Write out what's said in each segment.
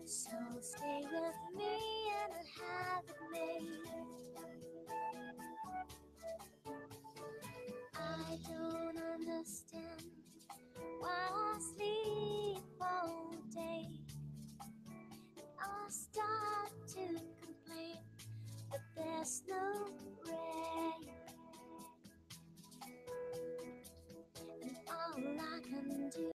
So stay with me and I'll have it made. I don't understand why I sleep all day. I start to complain that there's no rain, and all I can do.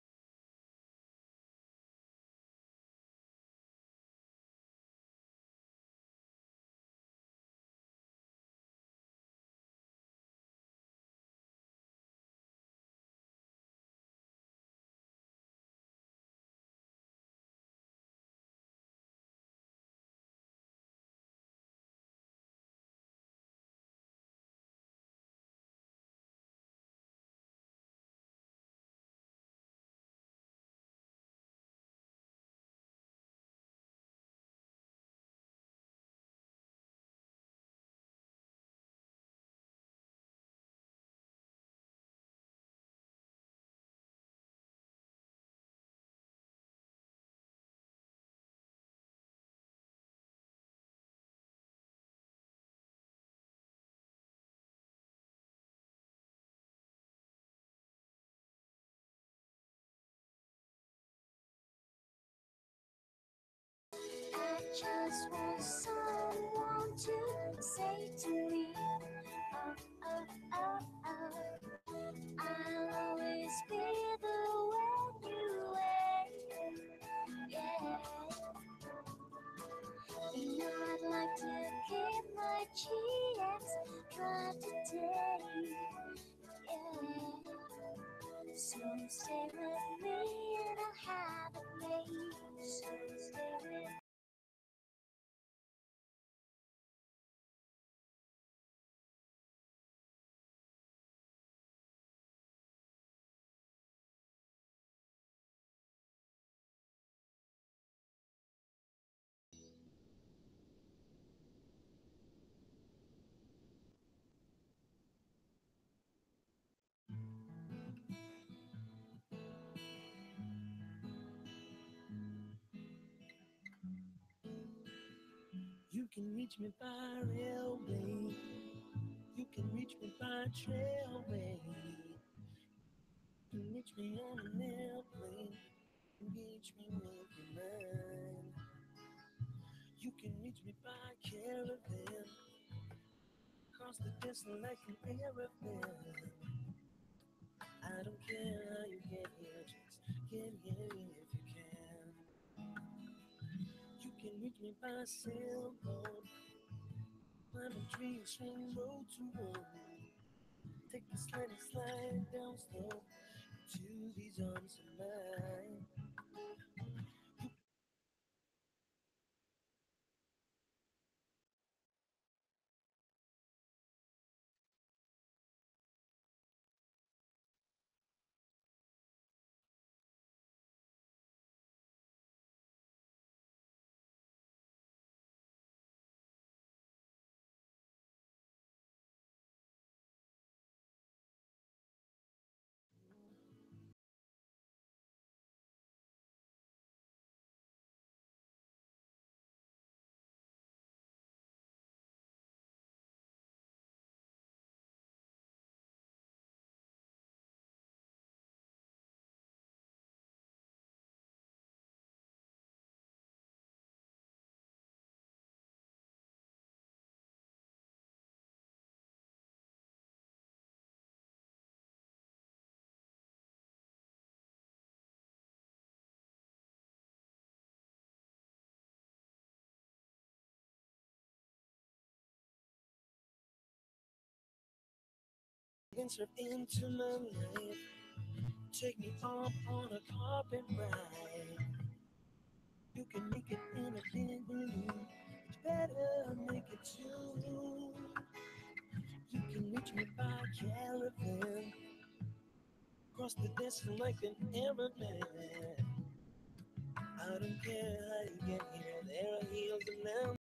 I just want someone to say to me, oh, oh, oh, oh, I'll always be the one you wait. Yeah, you know I'd like to keep my chance, try to tell you, yeah. So stay with me and I'll have it made. So stay with me. You can reach me by railway. You can reach me by trailway. You can reach me on an airplane. Reach me with your mind. You can reach me by caravan. Cross the desert like an airplane. I don't care how you get here, just get here if you can. You can reach me by sailboat. Climb a tree, swing road to road. Take a slide down slow to these arms of mine. Insert into my life. Take me up on a carpet ride. You can make it in a big balloon. You better make it too. You can reach me by caravan. Cross the desert like an aeroplane. I don't care how you get here. There are hills and mountains.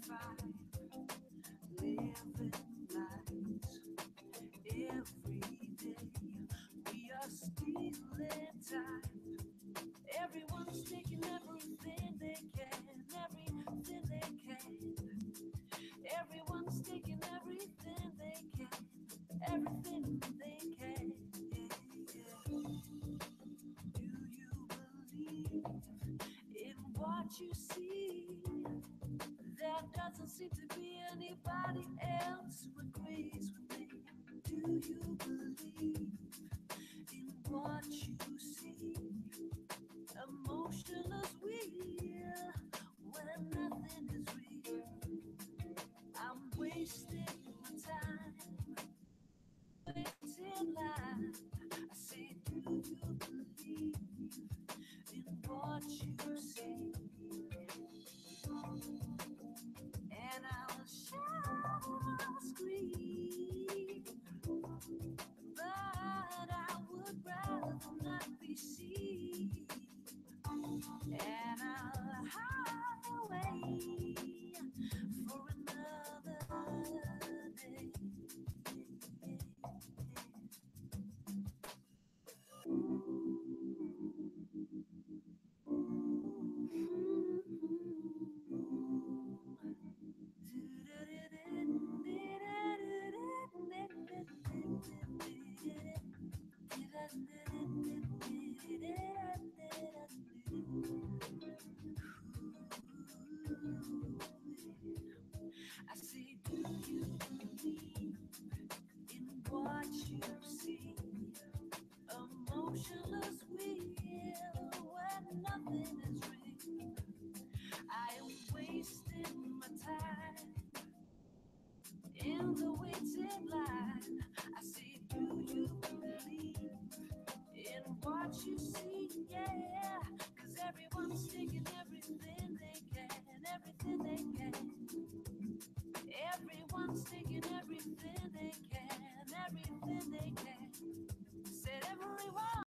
fight, living lives every day. We are stealing time. Everyone's taking everything they can, everything they can. Everyone's taking everything they can, everything they can. Yeah, yeah. Do you believe in what you see? There doesn't seem to be anybody else who agrees with me. Do you believe in what you see? Emotionless wheel when nothing is real. I'm wasting my time, waiting line. I say, do you believe in what you see? And I'll shout, I'll scream, but I would rather not be seen. And I'll hide away for another day. I say, do you believe in what you see? Emotionless wheel when nothing is real. I am wasting my time in the waiting line. I say, do you believe in what you see? Yeah, 'cause everyone's taking everything they can, everything they can. Everyone's taking everything they can, everything they can. Said everyone.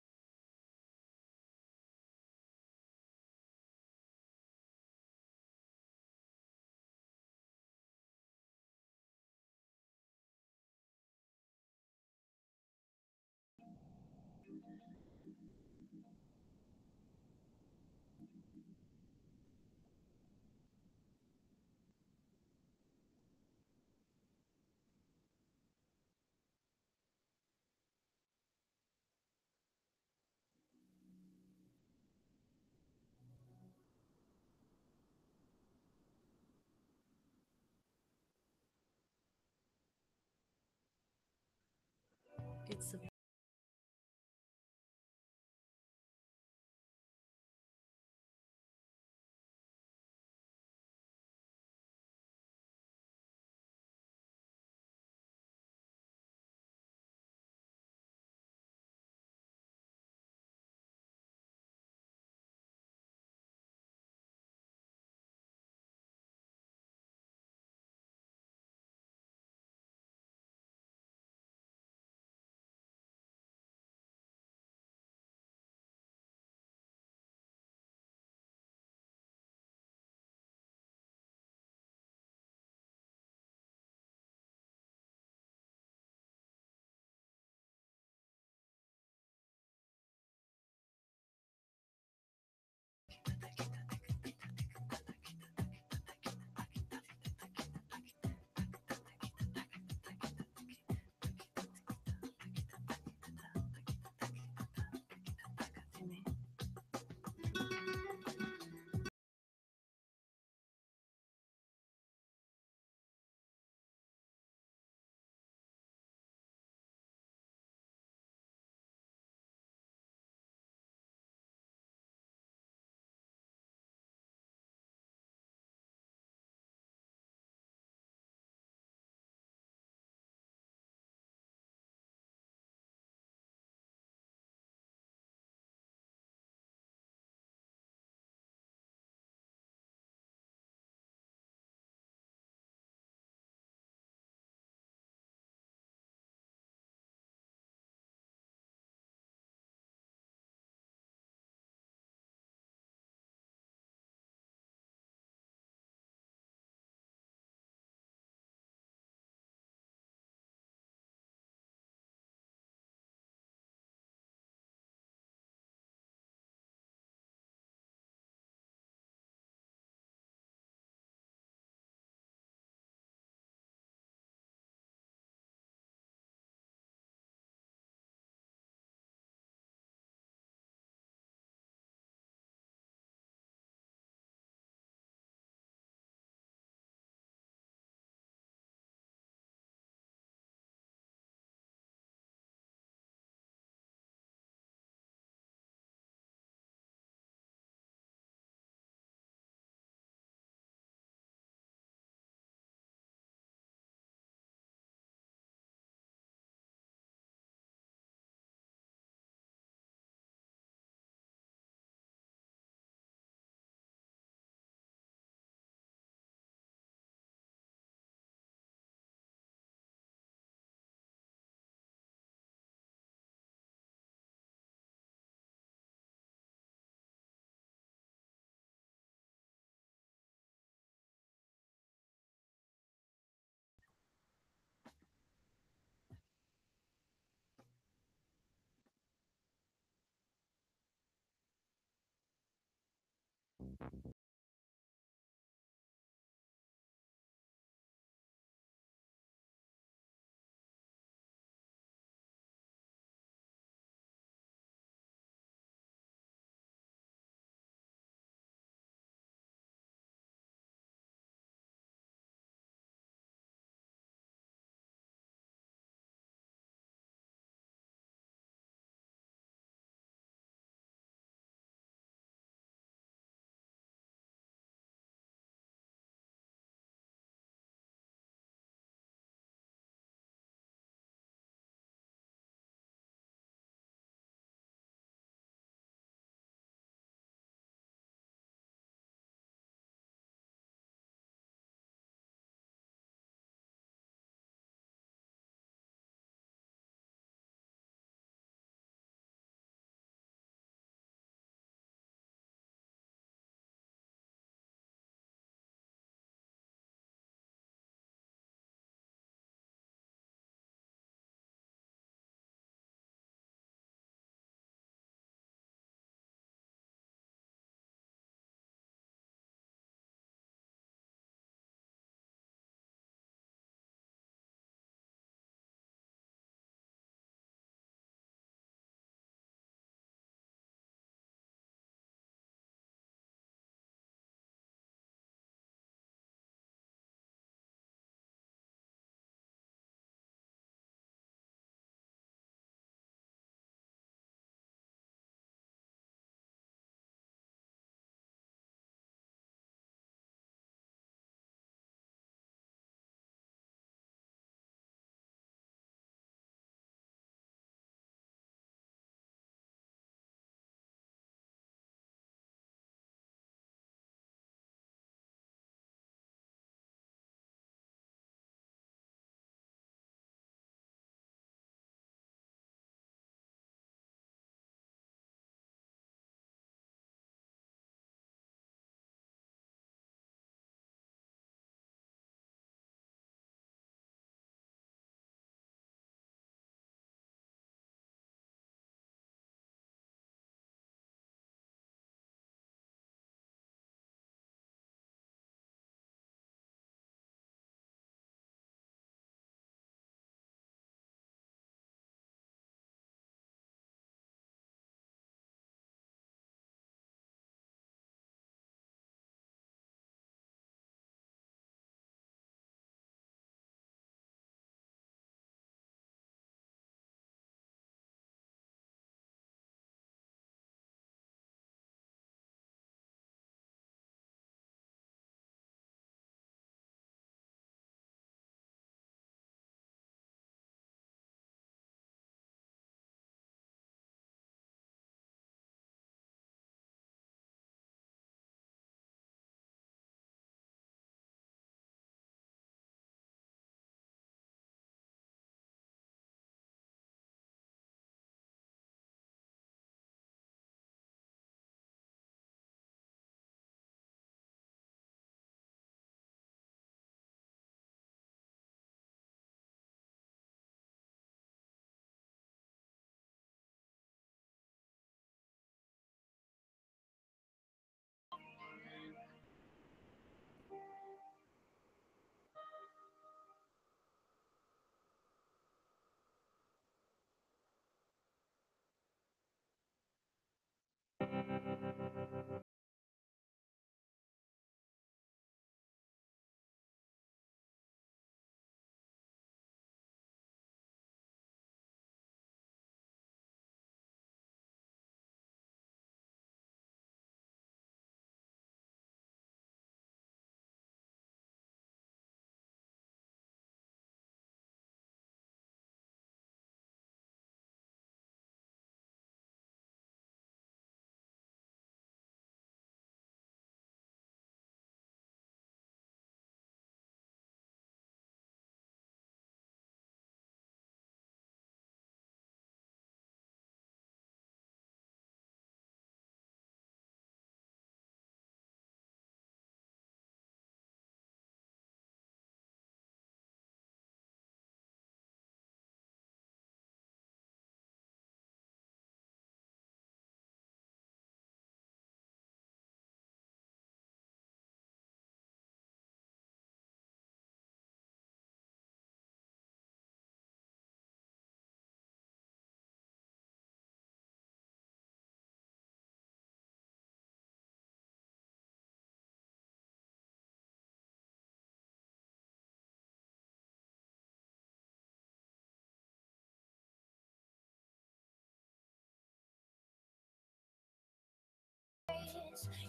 It's a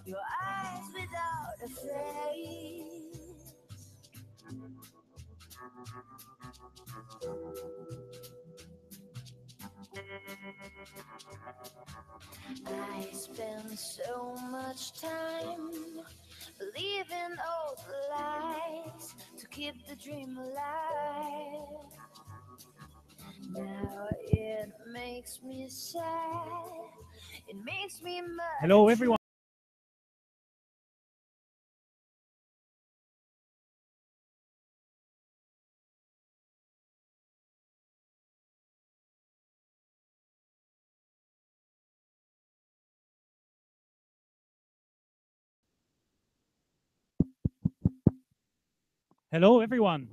your eyes without a face. I spend so much time believing all the lies to keep the dream alive. Now it makes me sad. It makes me mad. Hello, everyone. Hello, everyone.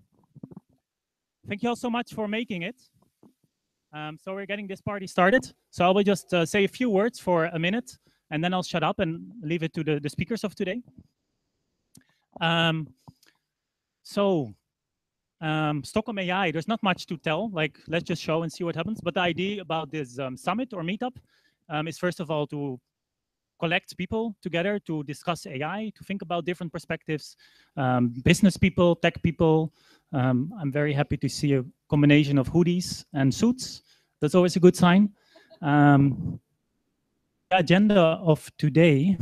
Thank you all so much for making it. So we're getting this party started. So I will just say a few words for a minute, and then I'll shut up and leave it to the speakers of today. Um, Stockholm AI, there's not much to tell. Like, let's just show and see what happens. But the idea about this summit or meetup is first of all to collect people together to discuss AI, to think about different perspectives, business people, tech people. I'm very happy to see a combination of hoodies and suits. That's always a good sign. The agenda of today,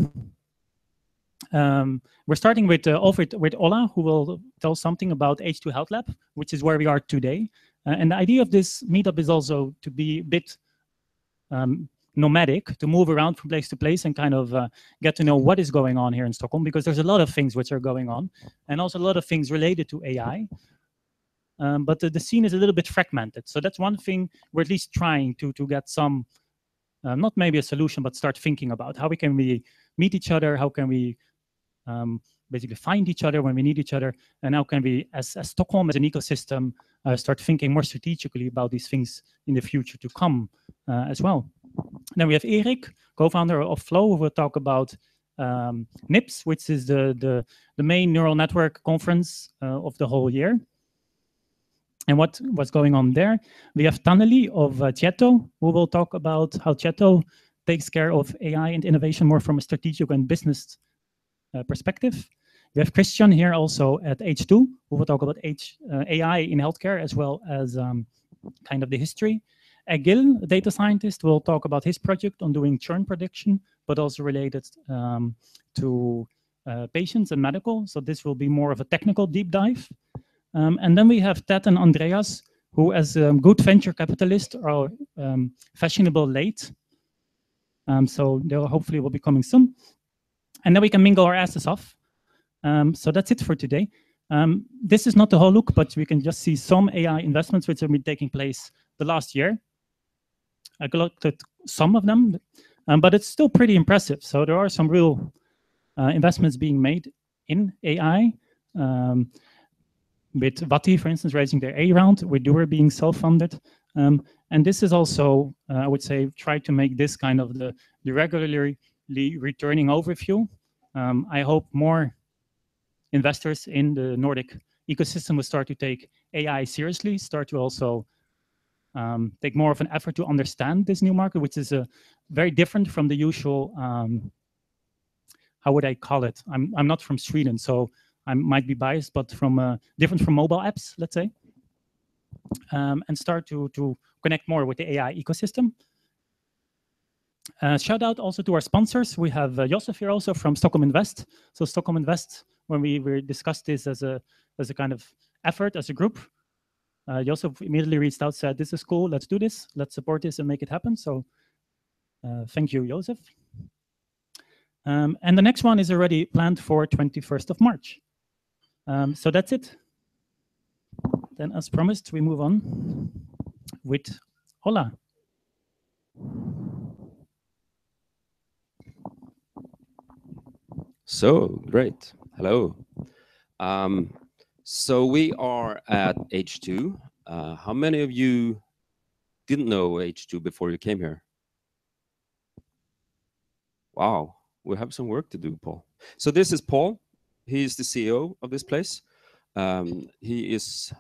we're starting with Ola, who will tell something about H2 Health Lab, which is where we are today. And the idea of this meetup is also to be a bit nomadic, to move around from place to place and kind of get to know what is going on here in Stockholm, because there's a lot of things which are going on, and also a lot of things related to AI. But the scene is a little bit fragmented. So that's one thing we're at least trying to get some, not maybe a solution, but start thinking about how we can meet each other, how can we basically find each other when we need each other, and how can we, as Stockholm, as an ecosystem, start thinking more strategically about these things in the future to come as well. Then we have Erik, co-founder of Flow, who will talk about NIPS, which is the main neural network conference of the whole year, and what's going on there. We have Tanneli of Tieto, who will talk about how Tieto takes care of AI and innovation more from a strategic and business perspective. We have Christian here also at H2, who will talk about AI in healthcare as well as kind of the history. Agil, a data scientist, will talk about his project on doing churn prediction, but also related to patients and medical. So this will be more of a technical deep dive. And then we have Ted and Andreas, who as good venture capitalists are fashionable late. So they hopefully will be coming soon. And then we can mingle our asses off. So that's it for today. This is not the whole look, but we can just see some AI investments which have been taking place the last year. I collected some of them, but it's still pretty impressive. So there are some real investments being made in AI. With Vati, for instance, raising their A round, with Doer being self-funded. And this is also, I would say, try to make this kind of the regularly returning overview. I hope more investors in the Nordic ecosystem will start to take AI seriously, start to also take more of an effort to understand this new market, which is very different from the usual, how would I call it? I'm not from Sweden, so I might be biased, but from different from mobile apps, let's say, and start to connect more with the AI ecosystem. Shout out also to our sponsors. We have Josef here also from Stockholm Invest. So Stockholm Invest, when we discussed this as a kind of effort, as a group, Josef immediately reached out, said, this is cool, let's do this, let's support this and make it happen. So thank you, Josef. And the next one is already planned for 21st of March. So that's it. Then as promised, we move on with Ola. So great. Hello. So we are at H2. How many of you didn't know H2 before you came here? Wow, we have some work to do, Paul. So this is Paul. He is the CEO of this place. He is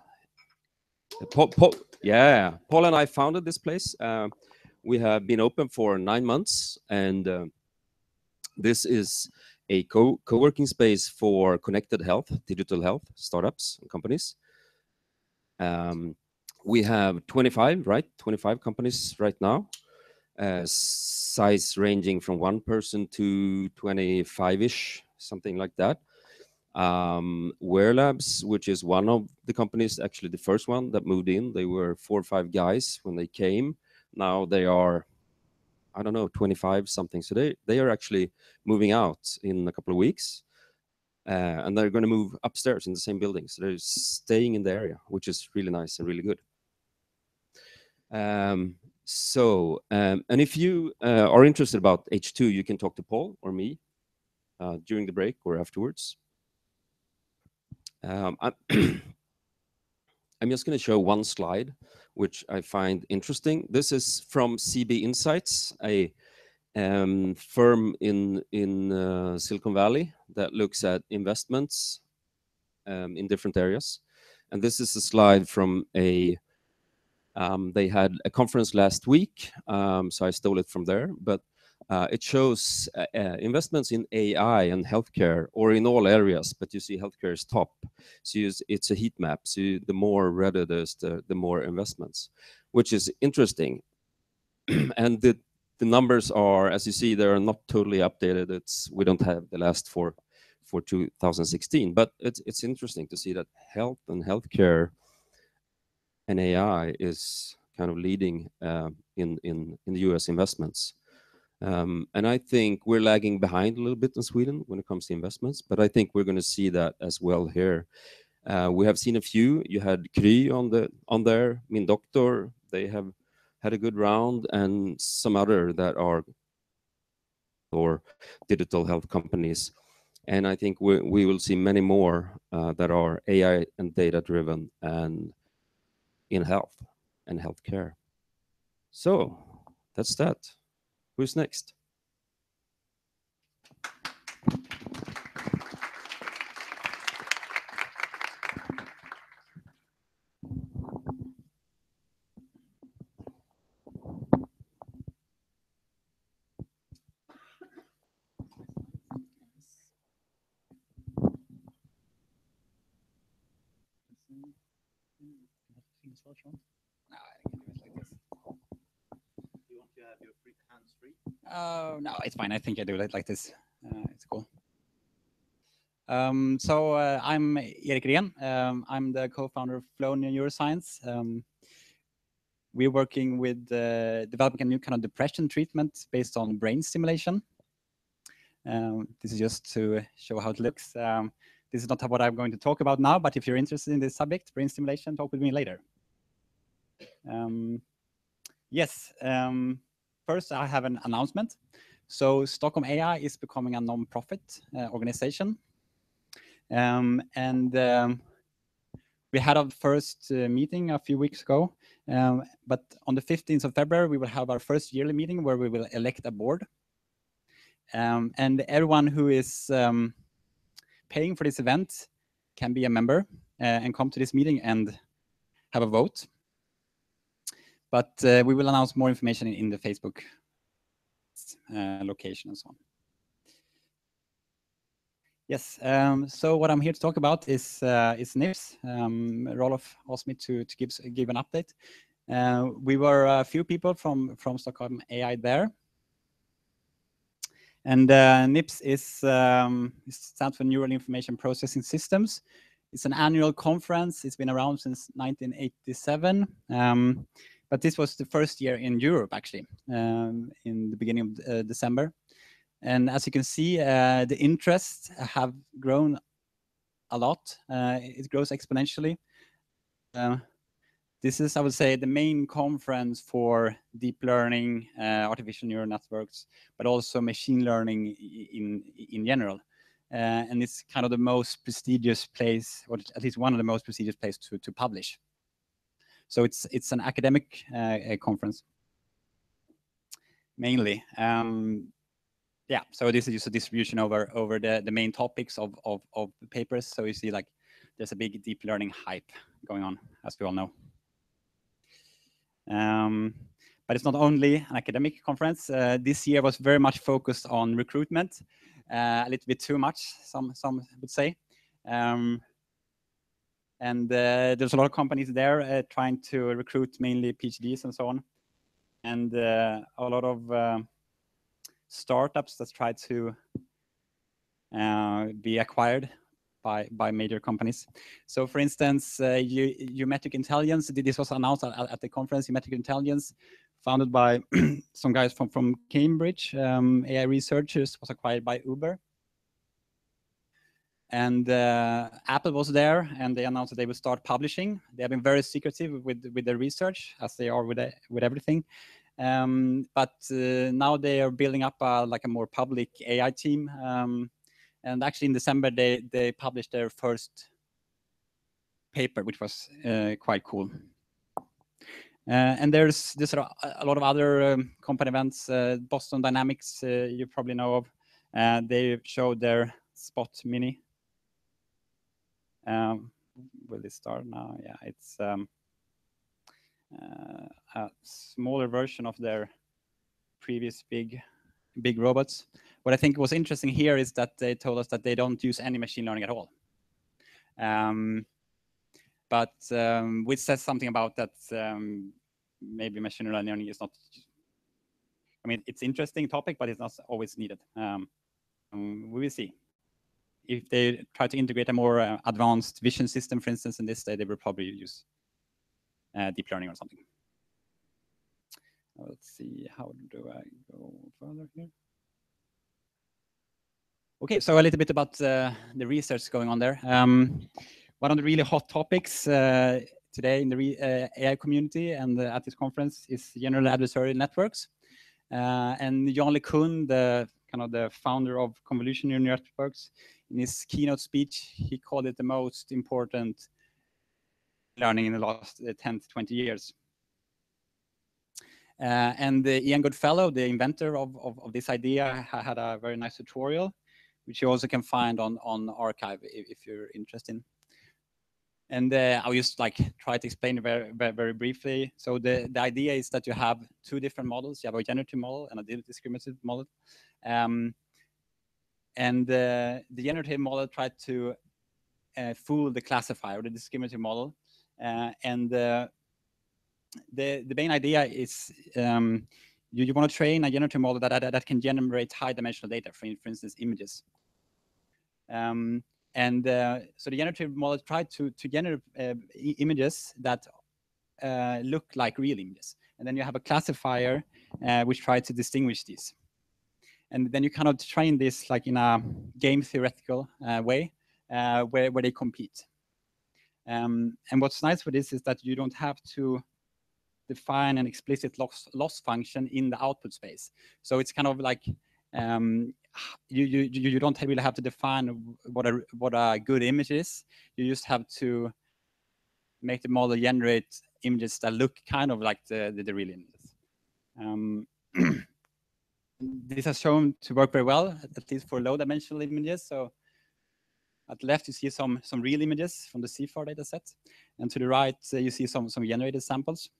Paul. Yeah, Paul and I founded this place. We have been open for 9 months, and This is a co-working space for connected health, digital health startups and companies. We have 25, right? 25 companies right now, size ranging from 1 person to 25-ish, something like that. Wear Labs, which is one of the companies, actually the first one that moved in. They were 4 or 5 guys when they came. Now they are, I don't know, 25 something. So they are actually moving out in a couple of weeks. And they're going to move upstairs in the same building. So they're staying in the area, which is really nice and really good. And if you are interested about H2, you can talk to Paul or me during the break or afterwards. I'm just going to show one slide, which I find interesting. This is from CB Insights, a firm in Silicon Valley that looks at investments in different areas. And this is a slide from they had a conference last week, so I stole it from there. But it shows investments in AI and healthcare, or in all areas. But you see, healthcare is top. So it's a heat map. So the more red it is, the more investments, which is interesting. And the numbers are, as you see, they are not totally updated. We don't have the last for 2016, but it's interesting to see that health and healthcare and AI is kind of leading in the US investments. And I think we're lagging behind a little bit in Sweden when it comes to investments, but I think we're going to see that as well here. We have seen a few. You had Kry on there, Min Doctor. They have had a good round, and some other that are or digital health companies. And I think we will see many more that are AI and data driven and in health and healthcare. So that's that. Who's next? No, I can do it like this. You want to have your hands free? Oh, no, it's fine. I think I do it like this. It's cool. I'm Erik Rehn. I'm the co-founder of Flow Neuroscience. We're working with developing a new kind of depression treatment based on brain stimulation. This is just to show how it looks. This is not what I'm going to talk about now, but if you're interested in this subject, brain stimulation, talk with me later. Yes, first I have an announcement. So Stockholm AI is becoming a non-profit organization. We had our first meeting a few weeks ago, but on the 15th of February, we will have our first yearly meeting where we will elect a board. And everyone who is paying for this event can be a member and come to this meeting and have a vote. But we will announce more information in the Facebook location and so on. Yes, so what I'm here to talk about is NIPS. Rolof asked me to give an update. We were a few people from Stockholm AI there. And NIPS stands for Neural Information Processing Systems. It's an annual conference. It's been around since 1987. But this was the first year in Europe, actually, in the beginning of December. And as you can see, the interests have grown a lot. It grows exponentially. This is, I would say, the main conference for deep learning, artificial neural networks, but also machine learning in general. And it's kind of the most prestigious place, or at least one of the most prestigious places to publish. So it's an academic conference, mainly. Yeah, so this is just a distribution over the main topics of the papers. So you see, like, there's a big deep learning hype going on, as we all know. But it's not only an academic conference. This year was very much focused on recruitment, a little bit too much, some would say. And there's a lot of companies there trying to recruit mainly PhDs and so on. And a lot of startups that try to be acquired by major companies. So for instance, Geometric Intelligence, this was announced at the conference, Geometric Intelligence, founded by some guys from Cambridge, AI researchers, was acquired by Uber. And Apple was there, and they announced that they would start publishing. They have been very secretive with their research, as they are with everything. But now they are building up like a more public AI team. And actually in December, they published their first paper, which was quite cool. And there's a lot of other company events. Boston Dynamics, you probably know of. They showed their Spot Mini. Will it start now? Yeah, it's a smaller version of their previous big robots. What I think was interesting here is that they told us that they don't use any machine learning at all. But which says something about that maybe machine learning is not, I mean, it's interesting topic, but it's not always needed. We will see. If they try to integrate a more advanced vision system, for instance, in this, they will probably use deep learning or something. Let's see, how do I go further here? Okay, so a little bit about the research going on there. One of the really hot topics today in the AI community and at this conference is general adversarial networks. And Jan LeCun, the founder of convolutional neural networks, in his keynote speech, he called it the most important learning in the last 10 to 20 years. And Ian Goodfellow, the inventor of this idea, had a very nice tutorial, which you also can find on archive if you're interested. And I'll just try to explain it very briefly. So the idea is that you have two different models. You have a generative model and a discriminative model. And the generative model tried to fool the classifier, or the discriminative model. And the main idea is you want to train a generative model that can generate high-dimensional data, for instance, images. So the generative model tried to generate images that look like real images. And then you have a classifier which tries to distinguish these. And then you train this in a game theoretical way where they compete. And what's nice for this is that you don't have to define an explicit loss function in the output space. So it's you don't really have to define what a good image is. You just have to make the model generate images that look like the real images. This has shown to work very well, at least for low-dimensional images. So at the left, you see some real images from the CFAR data set. And to the right, you see some generated samples.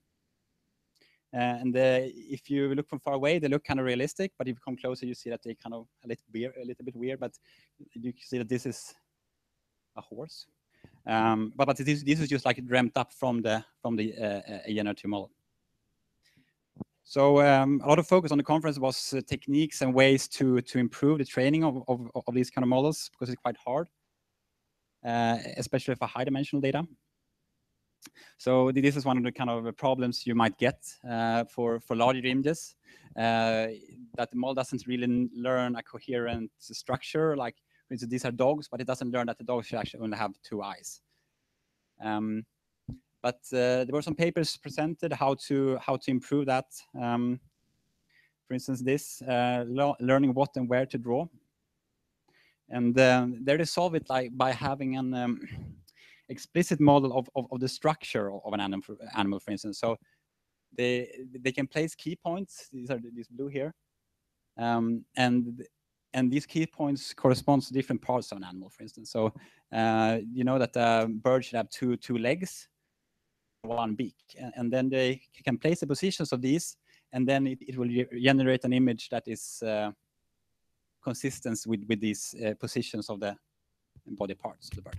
And if you look from far away, they look kind of realistic. But if you come closer, you see that they a little bit weird. But you can see that this is a horse. But this is just dreamt up from the generative model. So a lot of focus on the conference was techniques and ways to improve the training of these kind of models, because it's quite hard, especially for high-dimensional data. So this is one of the problems you might get for larger images, that the model doesn't really learn a coherent structure. Like, for instance, these are dogs, but it doesn't learn that the dog should actually only have two eyes. But there were some papers presented how to improve that. For instance, this learning what and where to draw, and they solve it by having an explicit model of the structure of an animal, for instance. So they can place key points. These are these blue here, and these key points correspond to different parts of an animal, for instance. So you know that a bird should have two legs, one beak, and then they can place the positions of these and then it will generate an image that is consistent with these positions of the body parts of the bird.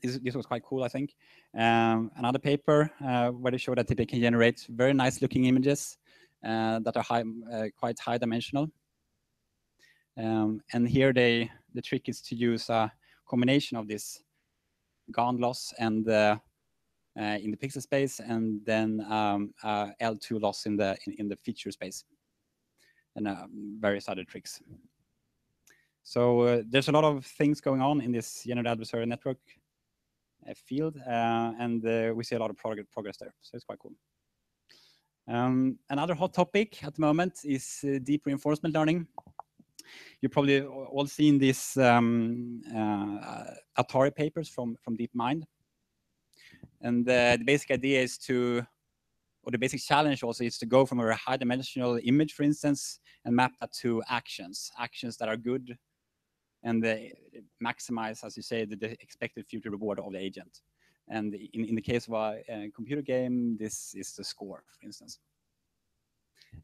This was quite cool, I think. Another paper where they show that they can generate very nice looking images that are quite high dimensional. And here the trick is to use a combination of this GAN loss and in the pixel space, and then L2 loss in the feature space, and various other tricks. So there's a lot of things going on in this generative adversarial network field, and we see a lot of progress there. So it's quite cool. Another hot topic at the moment is deep reinforcement learning. You've probably all seen these Atari papers from DeepMind. And the basic idea is to, or the basic challenge also is to go from a high dimensional image, for instance, and map that to actions that are good and maximize, as you say, the expected future reward of the agent. And in the case of a computer game, this is the score, for instance.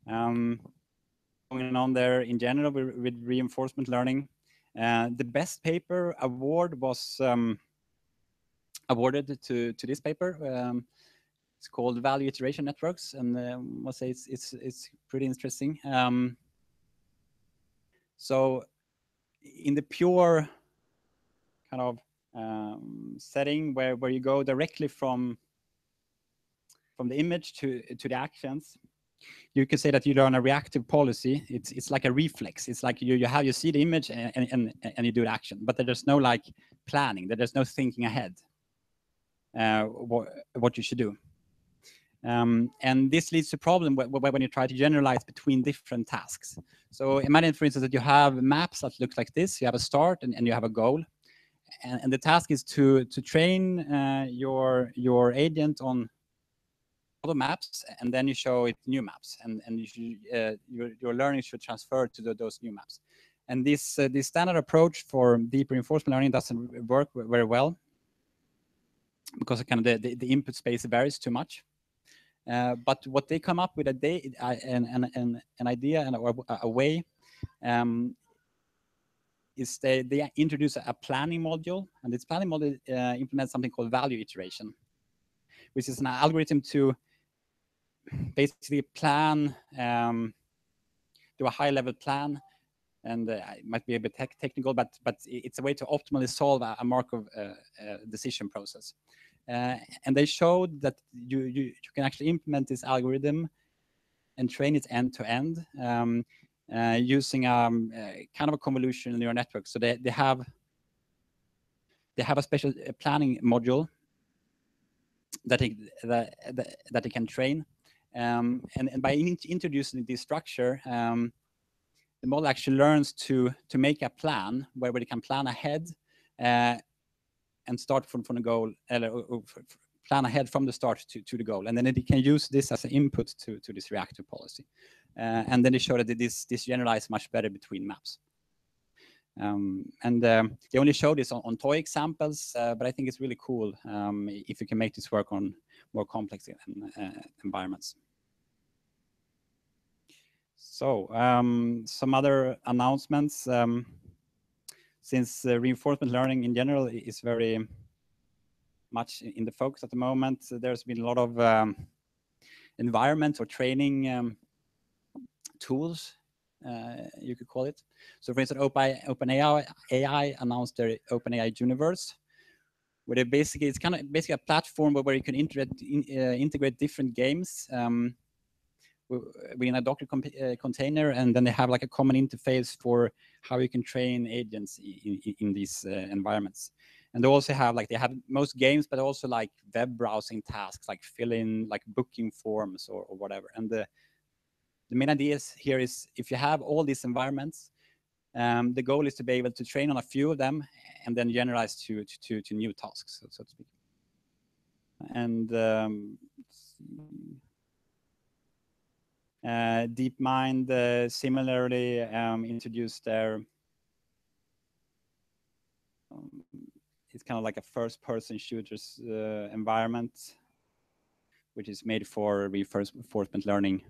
Going on there in general with reinforcement learning, the best paper award was awarded to this paper. It's called Value Iteration Networks, and I must say it's pretty interesting. So in the pure kind of setting where you go directly from the image to the actions, you could say that you learn a reactive policy. It's like a reflex. It's like you see the image and you do the action, but there's no like planning. There's no thinking ahead what you should do. And this leads to a problem when you try to generalize between different tasks. So imagine, for instance, that you have maps that look like this. You have a start and you have a goal. And the task is to train your agent on other maps, and then you show it new maps. And you should, your learning should transfer to those new maps. And this standard approach for deep reinforcement learning doesn't work very well because kind of the input space varies too much. But what they come up with an idea and a way is they introduce a planning module, and this planning module implements something called value iteration, which is an algorithm to basically plan, do a high-level plan, and it might be a bit technical, but it's a way to optimally solve a Markov decision process. And they showed that you can actually implement this algorithm and train it end to end using kind of a convolutional neural network. So they have a special planning module that they can train, and by introducing this structure, the model actually learns to make a plan where they can plan ahead and start from the goal, plan ahead from the start to the goal, and then they can use this as an input to this reactive policy, and then they show that this generalizes much better between maps. And they only show this on toy examples, but I think it's really cool if you can make this work on more complex environments. So some other announcements. Since reinforcement learning in general is very much in the focus at the moment, there's been a lot of environment or training tools, you could call it. So for instance, OpenAI announced their OpenAI Universe, where it's kind of basically a platform where you can integrate different games within a Docker container, and then they have like a common interface for how you can train agents in these environments. And they also have they have most games, but also like web browsing tasks, like fill in like booking forms or whatever. And the main idea here is if you have all these environments, the goal is to be able to train on a few of them and then generalize to new tasks, so to speak. And DeepMind similarly introduced their it's kind of like a first-person shooters environment, which is made for reinforcement learning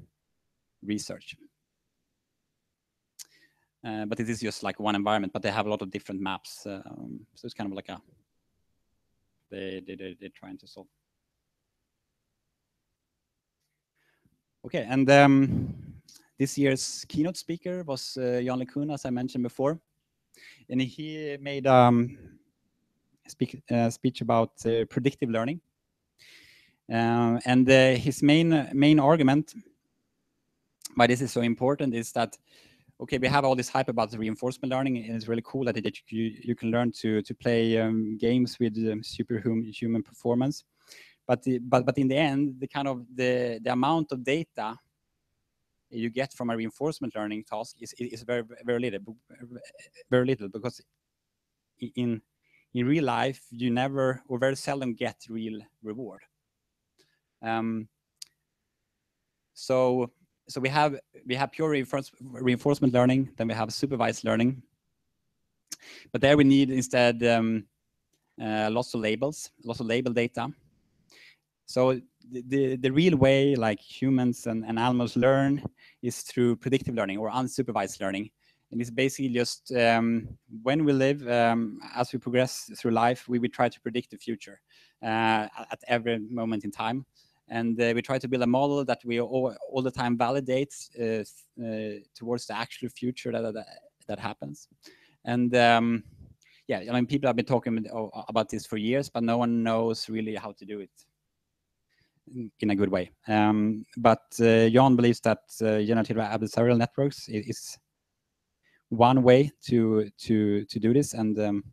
research. But it is just like one environment, but they have a lot of different maps. So it's kind of like they're trying to solve. Okay, and this year's keynote speaker was Jan LeCun, as I mentioned before, and he made speech about predictive learning. And his main argument why this is so important is that, okay, we have all this hype about the reinforcement learning, and it's really cool that you can learn to play games with superhuman performance. But in the end, the amount of data you get from a reinforcement learning task is very little, because in real life you never or very seldom get real reward. So we have pure reinforcement learning, then we have supervised learning, but there we need instead lots of label data. So the real way, like humans and animals learn, is through predictive learning or unsupervised learning. And it's basically just when we live, as we progress through life, we try to predict the future at every moment in time. And we try to build a model that we all the time validates towards the actual future that happens. And yeah, I mean, people have been talking about this for years, but no one knows really how to do it in a good way. But Jan believes that generative adversarial networks is one way to do this, and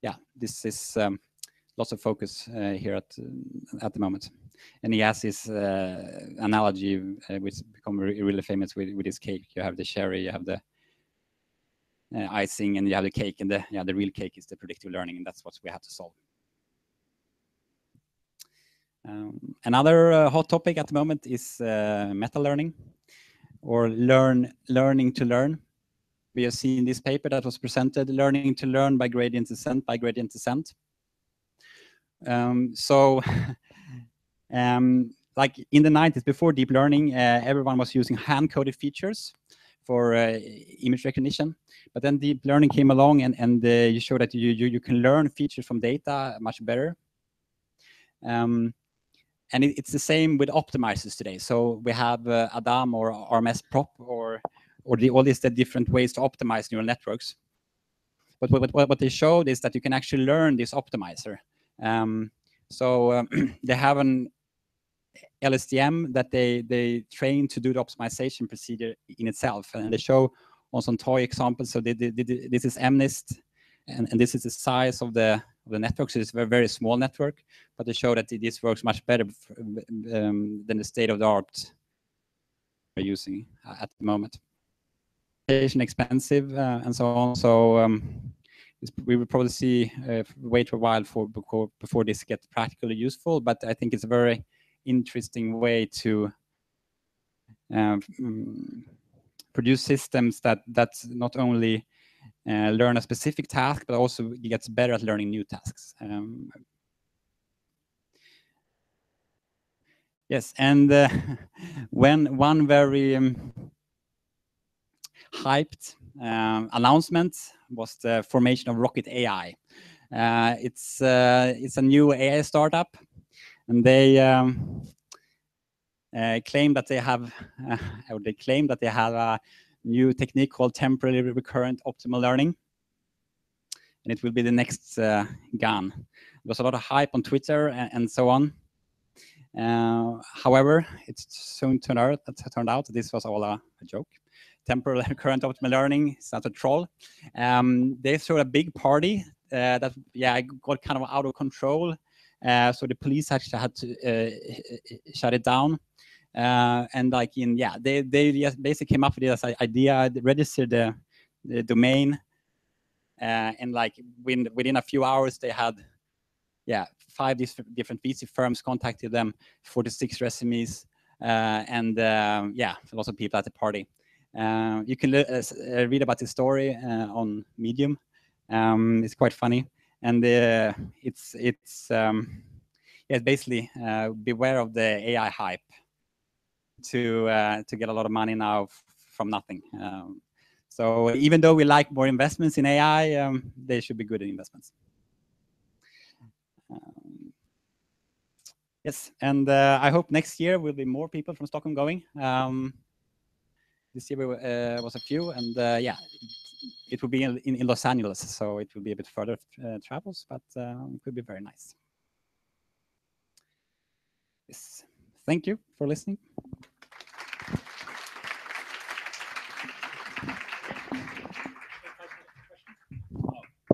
yeah, this is lots of focus here at the moment. And he has this analogy which become really famous with this cake. You have the cherry, you have the icing, and you have the cake, and the real cake is the predictive learning, and that's what we have to solve. Another hot topic at the moment is meta learning, or learning to learn. We have seen this paper that was presented, learning to learn by gradient descent So like in the 90s, before deep learning, everyone was using hand-coded features for image recognition. But then deep learning came along, and you show that you can learn features from data much better. And it's the same with optimizers today. So we have Adam or RMS prop or all these different ways to optimize neural networks. But what they showed is that you can actually learn this optimizer. So they have an LSTM that they train to do the optimization procedure in itself, and they show on some toy examples. So this is MNIST, and this is the size of the network. So it's a very small network, but they show that this works much better than the state of the art we're using at the moment. Expensive and so on. So we will probably see wait a while before this gets practically useful. But I think it's a very interesting way to produce systems that not only learn a specific task, but also gets better at learning new tasks. Yes, and when one very hyped announcement was the formation of Rocket AI. It's a new AI startup, and they claim that they have, a new technique called temporally recurrent optimal learning, and it will be the next gun. There was a lot of hype on Twitter and so on. However, it soon turned out that this was all a joke. Temporal recurrent optimal learning is not a troll. They threw a big party that got kind of out of control. So the police actually had to shut it down. And like they just basically came up with this idea, registered the domain, and like within a few hours they had 5 different VC firms contacted them, 46 resumes, and lots of people at the party. You can read about this story on Medium. It's quite funny, and it's basically beware of the AI hype. to get a lot of money now from nothing. So even though we like more investments in AI, they should be good investments. Yes, and I hope next year will be more people from Stockholm going. This year was a few, and yeah, it will be in Los Angeles, so it will be a bit further travels, but it could be very nice. Yes, thank you for listening.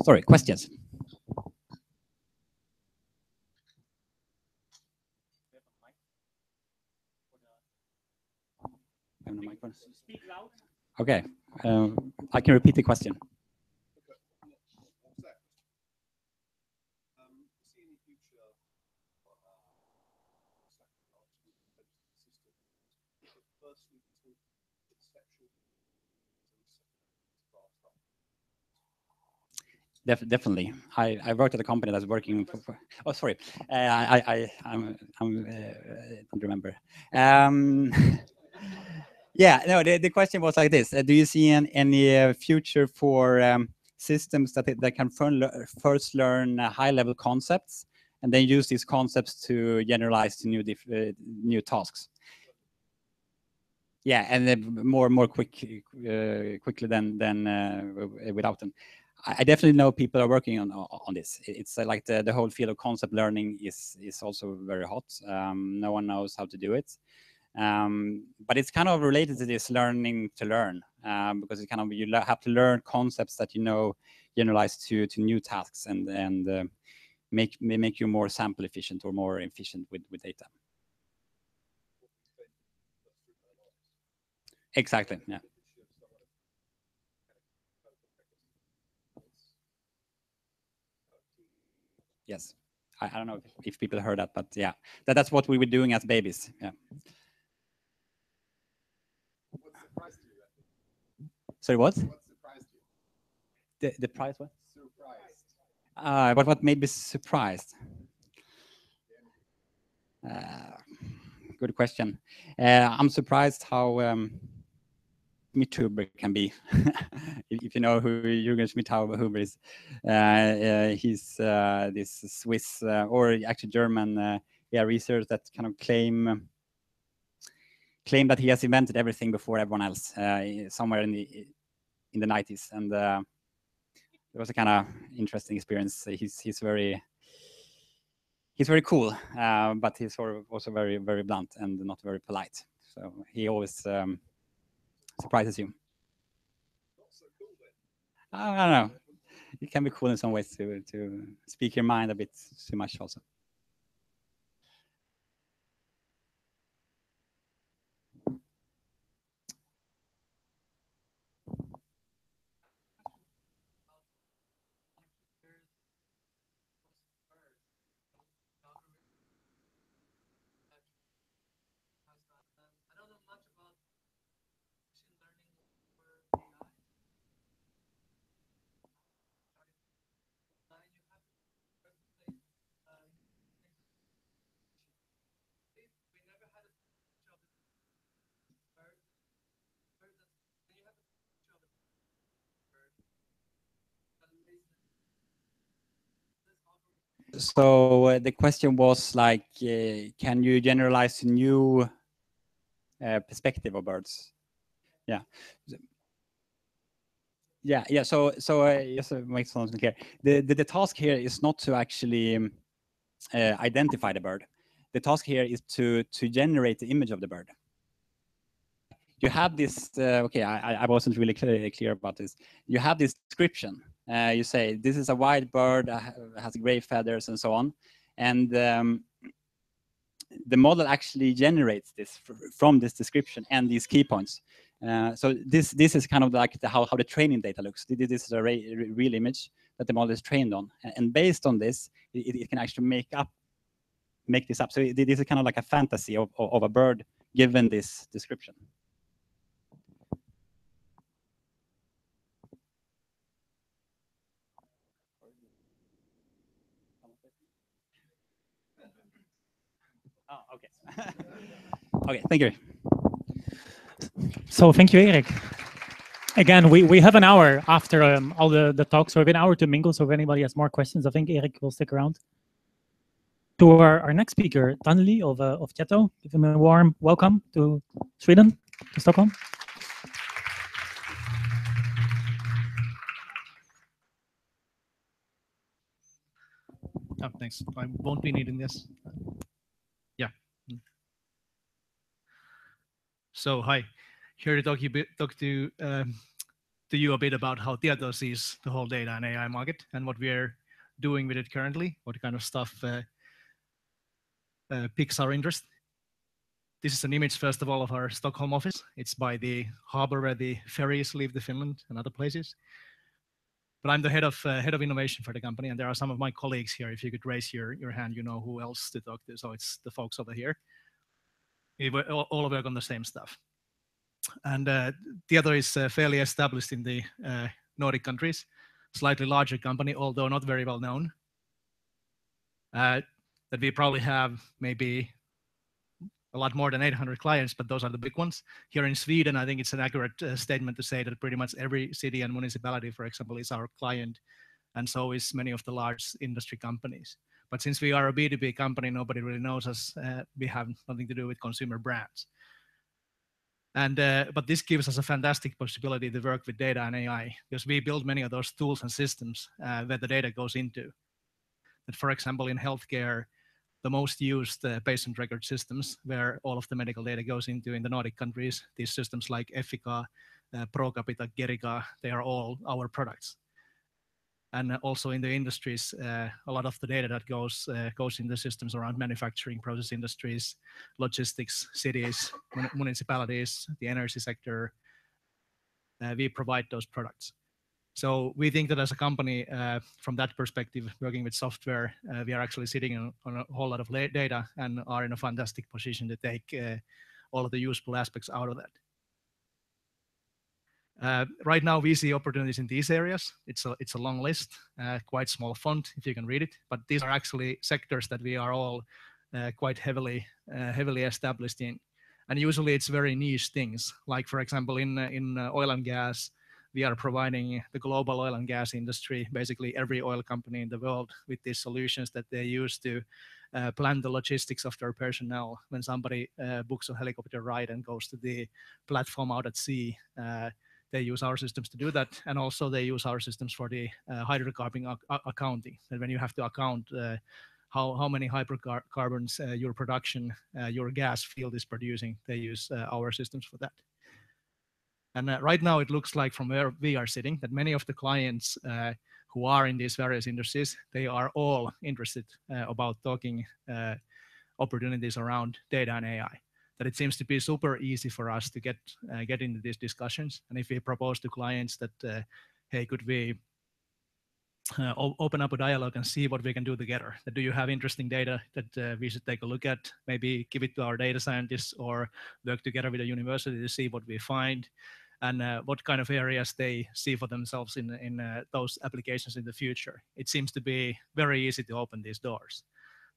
Sorry, questions? Okay, I can repeat the question. Definitely. I worked at a company that's working for oh, sorry. I don't remember. Yeah, no, the question was like this. Do you see any future for systems that can first learn high-level concepts and then use these concepts to generalize to new tasks? Yeah, and then more quickly than without them. I definitely know people are working on this. It's like the whole field of concept learning is also very hot. No one knows how to do it, but it's kind of related to this learning to learn, because it kind of you have to learn concepts that you know generalize to new tasks and make you more sample efficient or more efficient with data. Exactly. Yeah. Yes. I don't know if people heard that, but yeah, that's what we were doing as babies. Yeah. What surprised you? Sorry, what? What surprised you? The price what? Surprised. But what made me surprised? Good question. I'm surprised how Schmidhuber can be. if you know who Jürgen Schmidhuber is, he's this Swiss or actually German researcher that kind of claim that he has invented everything before everyone else somewhere in the 90s, and it was a kind of interesting experience. He's very cool, but he's sort of also very blunt and not very polite. So he always surprises you. Not so cool then. I don't know. It can be cool in some ways to speak your mind a bit too much also. So the question was like, can you generalize a new perspective of birds? Yeah. Yeah. So just to make something clear, the task here is not to actually identify the bird. The task here is to generate the image of the bird. You have this. Okay, I wasn't really clear about this. You have this description. You say this is a white bird, has gray feathers, and so on, and the model actually generates this from this description and these key points. So this is kind of like how the training data looks. This is a real image that the model is trained on, and based on this, it can actually make this up. So this is kind of like a fantasy of a bird given this description. Oh, okay. Okay, thank you. So thank you, Erik. Again, we have an hour after all the talks, so we have an hour to mingle. So if anybody has more questions, I think Erik will stick around. To our next speaker, Tanli of Tieto, give him a warm welcome to Sweden, to Stockholm. Oh, thanks. I won't be needing this. Yeah. So hi, here to talk to you a bit about how Tieto sees the whole data and AI market and what we're doing with it currently, what kind of stuff piques our interest. This is an image, first of all, of our Stockholm office. It's by the harbor where the ferries leave the Finland and other places. But I'm the head of innovation for the company, and there are some of my colleagues here. If you could raise your hand, you know who else to talk to. So it's the folks over here. We all work on the same stuff. And Tieto is fairly established in the Nordic countries, slightly larger company, although not very well known. That we probably have maybe a lot more than 800 clients, but those are the big ones. Here in Sweden, I think it's an accurate statement to say that pretty much every city and municipality, for example, is our client, and so is many of the large industry companies. But since we are a B2B company, nobody really knows us. We have nothing to do with consumer brands. And but this gives us a fantastic possibility to work with data and AI, because we build many of those tools and systems where the data goes into. That, for example, in healthcare, the most used patient record systems where all of the medical data goes into in the Nordic countries, these systems like Effica, Procapita, Gerica, they are all our products. And also in the industries, a lot of the data that goes in the systems around manufacturing, process industries, logistics, cities, municipalities, the energy sector, we provide those products. So we think that as a company, from that perspective, working with software, we are actually sitting on a whole lot of data and are in a fantastic position to take all of the useful aspects out of that. Right now, we see opportunities in these areas. It's a long list, quite small font if you can read it, but these are actually sectors that we are all quite heavily established in. And usually it's very niche things, like for example, in oil and gas, we are providing the global oil and gas industry, basically every oil company in the world, with these solutions that they use to plan the logistics of their personnel. When somebody books a helicopter ride and goes to the platform out at sea, they use our systems to do that. And also they use our systems for the hydrocarbon accounting. And when you have to account how many hydrocarbons your production, your gas field is producing, they use our systems for that. And right now it looks like from where we are sitting that many of the clients who are in these various industries, they are all interested about talking opportunities around data and AI. That it seems to be super easy for us to get into these discussions. And if we propose to clients that, hey, could we open up a dialogue and see what we can do together? That do you have interesting data that we should take a look at? Maybe give it to our data scientists or work together with a university to see what we find and what kind of areas they see for themselves in those applications in the future. It seems to be very easy to open these doors.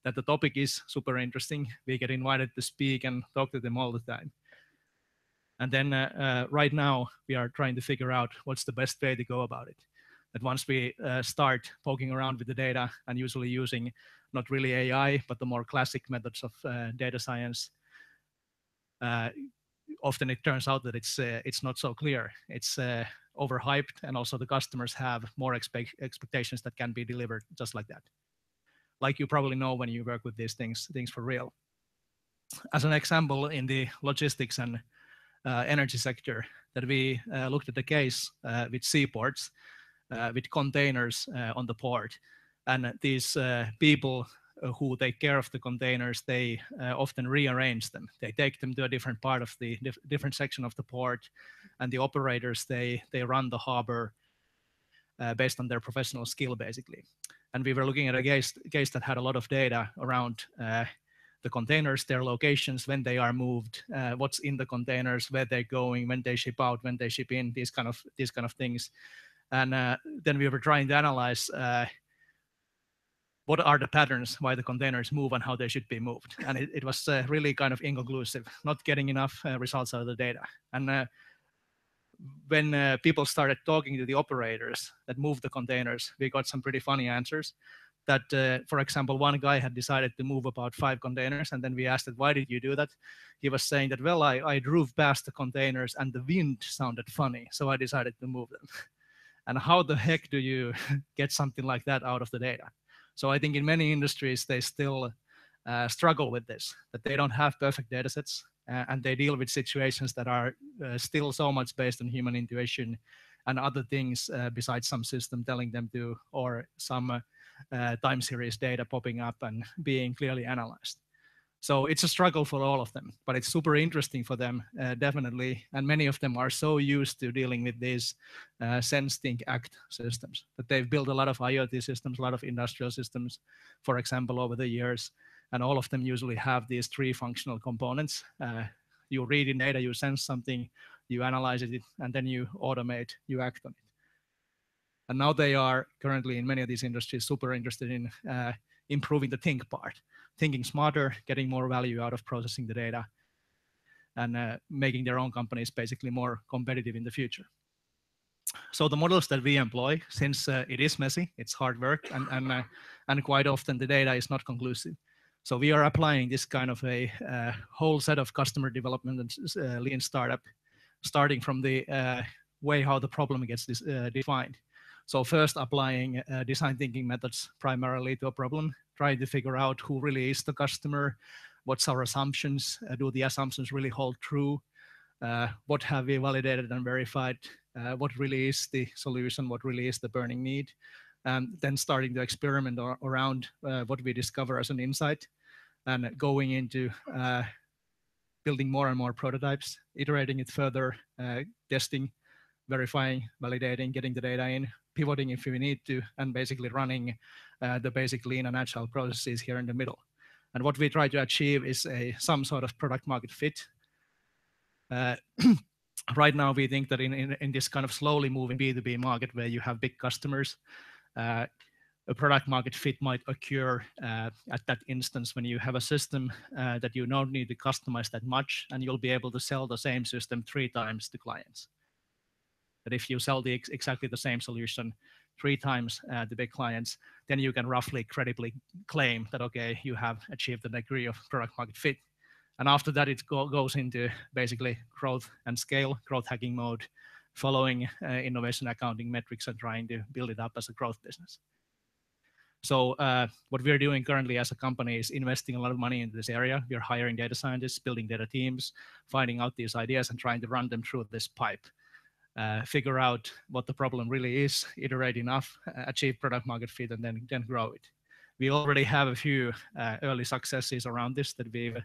That the topic is super interesting. We get invited to speak and talk to them all the time. And then right now we are trying to figure out what's the best way to go about it. That once we start poking around with the data and usually using not really AI, but the more classic methods of data science, often it turns out that it's not so clear. It's overhyped, and also the customers have more expectations that can be delivered just like that. Like you probably know when you work with these things for real. As an example, in the logistics and energy sector, that we looked at the case with seaports, with containers on the port. And these people who take care of the containers, they often rearrange them. They take them to a different part of the different section of the port, and the operators, they run the harbor based on their professional skill, basically. And we were looking at a case that had a lot of data around the containers, their locations, when they are moved, what's in the containers, where they're going, when they ship out, when they ship in, these kind of things. And then we were trying to analyze what are the patterns why the containers move and how they should be moved. And it was really kind of inconclusive, not getting enough results out of the data. And when people started talking to the operators that moved the containers, we got some pretty funny answers. That, for example, one guy had decided to move about 5 containers, and then we asked, why did you do that? He was saying that, well, I drove past the containers and the wind sounded funny, so I decided to move them. And how the heck do you get something like that out of the data? So I think in many industries, they still struggle with this, that they don't have perfect data sets, and they deal with situations that are still so much based on human intuition and other things besides some system telling them to, or some time series data popping up and being clearly analyzed. So it's a struggle for all of them, but it's super interesting for them, definitely. And many of them are so used to dealing with these sense, think, act systems that they've built a lot of IoT systems, a lot of industrial systems, for example, over the years. And all of them usually have these 3 functional components. You read in data, you sense something, you analyze it, and then you automate, you act on it. And now they are currently in many of these industries super interested in improving the think part, thinking smarter, getting more value out of processing the data, and making their own companies basically more competitive in the future. So the models that we employ, since it is messy, it's hard work, and quite often the data is not conclusive. So we are applying this kind of a whole set of customer development and lean startup, starting from the way how the problem gets defined. So first applying design thinking methods primarily to a problem, trying to figure out who really is the customer, what's our assumptions, do the assumptions really hold true, what have we validated and verified, what really is the solution, what really is the burning need, and then starting to experiment around what we discover as an insight, and going into building more and more prototypes, iterating it further, testing, verifying, validating, getting the data in, pivoting if we need to, and basically running the basic lean and agile processes here in the middle. And what we try to achieve is some sort of product market fit. Right now, we think that in this kind of slowly moving B2B market where you have big customers, a product market fit might occur at that instance when you have a system that you don't need to customize that much, and you'll be able to sell the same system 3 times to clients. But if you sell exactly the same solution 3 times to big clients, then you can roughly credibly claim that, okay, you have achieved a degree of product market fit. And after that, it goes into basically growth and scale, growth hacking mode, following innovation accounting metrics and trying to build it up as a growth business. So what we're doing currently as a company is investing a lot of money into this area. We're hiring data scientists, building data teams, finding out these ideas and trying to run them through this pipe. Figure out what the problem really is, iterate enough, achieve product market fit, and then grow it. We already have a few early successes around this that we've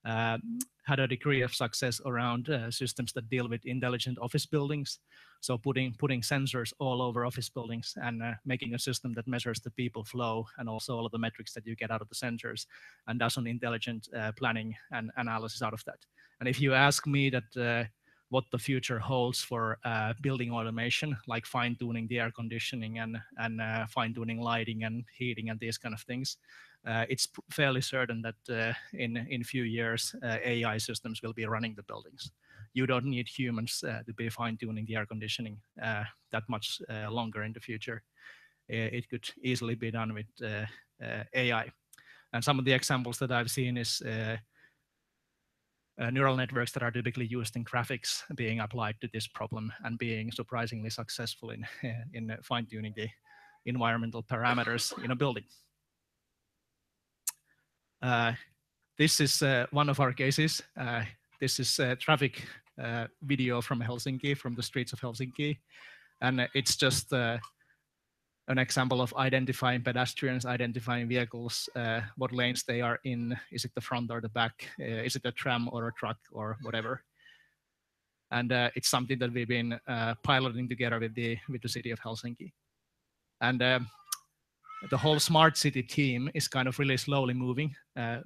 had a degree of success around systems that deal with intelligent office buildings. So putting sensors all over office buildings and making a system that measures the people flow and also all of the metrics that you get out of the sensors and does an intelligent planning and analysis out of that. And if you ask me that what the future holds for building automation, like fine-tuning the air conditioning and fine-tuning lighting and heating and these kind of things, it's fairly certain that in a few years, AI systems will be running the buildings. You don't need humans to be fine-tuning the air conditioning that much longer in the future. It could easily be done with AI. And some of the examples that I've seen is neural networks that are typically used in graphics being applied to this problem and being surprisingly successful in fine-tuning the environmental parameters in a building. This is one of our cases. This is a traffic video from Helsinki, from the streets of Helsinki. And it's just an example of identifying pedestrians, identifying vehicles, what lanes they are in. Is it the front or the back? Is it a tram or a truck or whatever? And it's something that we've been piloting together with the city of Helsinki. And the whole smart city team is kind of really slowly moving,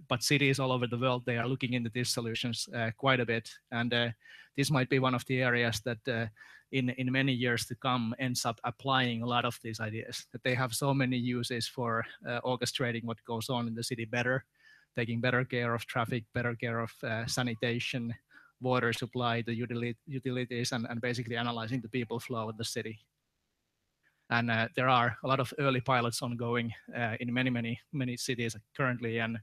but cities all over the world, they are looking into these solutions quite a bit. And this might be one of the areas that in many years to come ends up applying a lot of these ideas, that they have so many uses for orchestrating what goes on in the city better, taking better care of traffic, better care of sanitation, water supply, the utilities, and basically analyzing the people flow of the city. And there are a lot of early pilots ongoing in many cities currently, and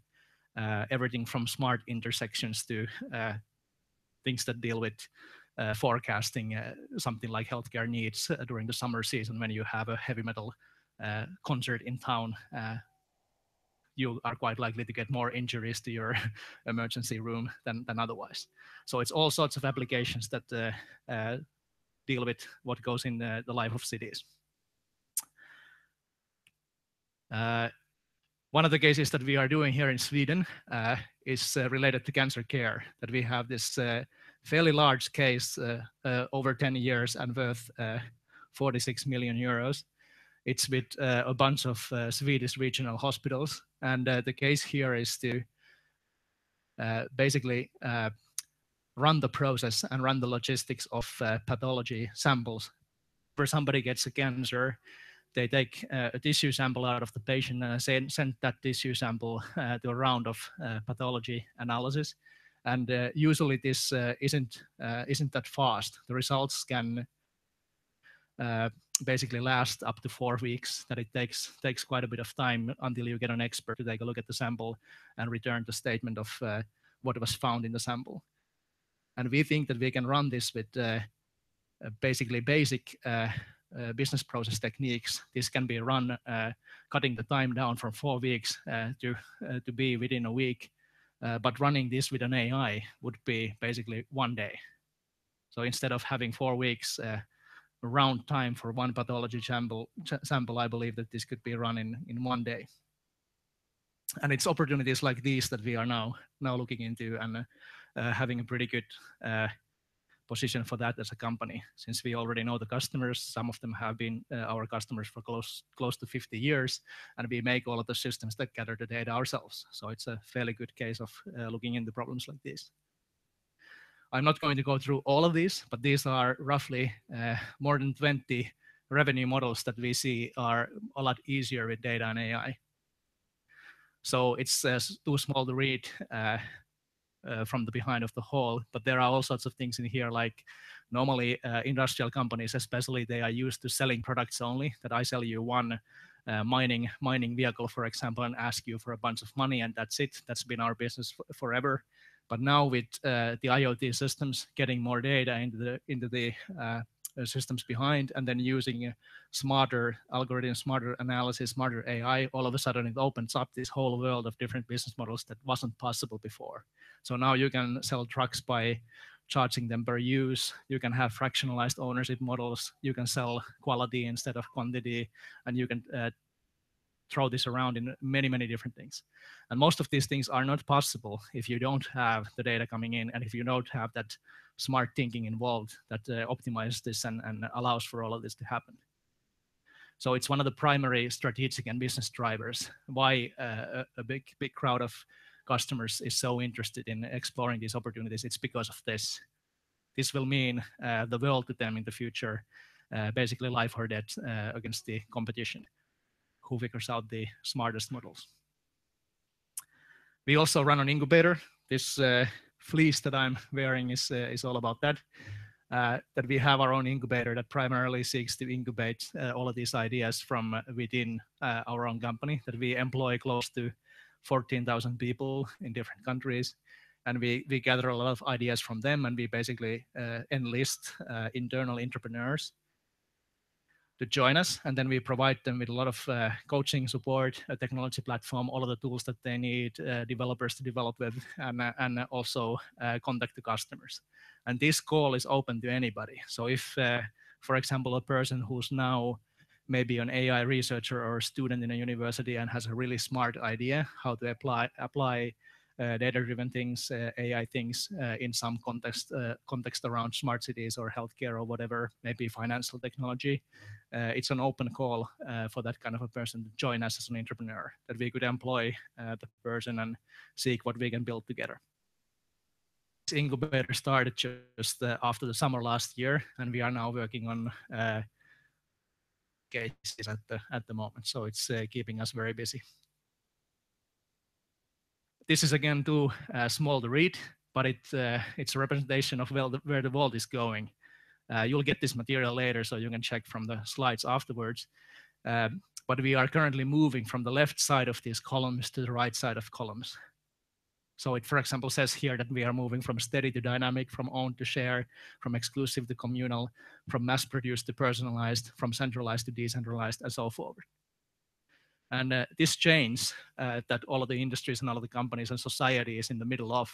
everything from smart intersections to things that deal with forecasting something like healthcare needs during the summer season when you have a heavy metal concert in town. You are quite likely to get more injuries to your emergency room than otherwise. So it's all sorts of applications that deal with what goes in the life of cities. One of the cases that we are doing here in Sweden is related to cancer care, that we have this fairly large case over 10 years and worth 46 million euros. It's with a bunch of Swedish regional hospitals. And the case here is to basically run the process and run the logistics of pathology samples. Where somebody gets a cancer, they take a tissue sample out of the patient and send that tissue sample to a round of pathology analysis. And usually this isn't that fast. The results can basically last up to 4 weeks. That it takes quite a bit of time until you get an expert to take a look at the sample and return the statement of what was found in the sample. And we think that we can run this with basically basic business process techniques. This can be run cutting the time down from 4 weeks to be within a week. But running this with an AI would be basically 1 day. So instead of having 4 weeks round time for one pathology sample, I believe that this could be run in 1 day. And it's opportunities like these that we are now looking into and having a pretty good position for that as a company, since we already know the customers. Some of them have been our customers for close to 50 years, and we make all of the systems that gather the data ourselves. So it's a fairly good case of looking into problems like this. I'm not going to go through all of these, but these are roughly more than 20 revenue models that we see are a lot easier with data and AI. So it's too small to read from the behind of the hall, but there are all sorts of things in here, like normally industrial companies, especially, they are used to selling products only, that I sell you one mining vehicle, for example, and ask you for a bunch of money, and that's it. That's been our business forever. But now with the IoT systems getting more data into the systems behind, and then using smarter algorithms, smarter analysis, smarter AI, all of a sudden it opens up this whole world of different business models that wasn't possible before. So now you can sell trucks by charging them per use. You can have fractionalized ownership models. You can sell quality instead of quantity, and you can throw this around in many different things. And most of these things are not possible if you don't have the data coming in, and if you don't have that smart thinking involved that optimizes this and allows for all of this to happen. So it's one of the primary strategic and business drivers why a big crowd of customers is so interested in exploring these opportunities. It's because of this. This will mean the world to them in the future, basically life or death against the competition, who figures out the smartest models. We also run an incubator. This fleece that I'm wearing is all about that. That we have our own incubator that primarily seeks to incubate all of these ideas from within our own company, that we employ close to 14,000 people in different countries. And we gather a lot of ideas from them, and we basically enlist internal entrepreneurs to join us, and then we provide them with a lot of coaching support, a technology platform, all of the tools that they need, developers to develop with, and also contact the customers. And this call is open to anybody. So if, for example, a person who's now maybe an AI researcher or a student in a university and has a really smart idea how to apply data-driven things, AI things in some context around smart cities or healthcare or whatever, maybe financial technology, it's an open call for that kind of a person to join us as an entrepreneur, that we could employ the person and seek what we can build together. This incubator started just after the summer last year, and we are now working on cases at the moment. So it's keeping us very busy. This is again too small to read, but it's a representation of where the world is going. You'll get this material later, so you can check from the slides afterwards. But we are currently moving from the left side of these columns to the right side of columns. So it, for example, says here that we are moving from steady to dynamic, from owned to share, from exclusive to communal, from mass-produced to personalized, from centralized to decentralized, and so forward. And this change that all of the industries and all of the companies and society is in the middle of,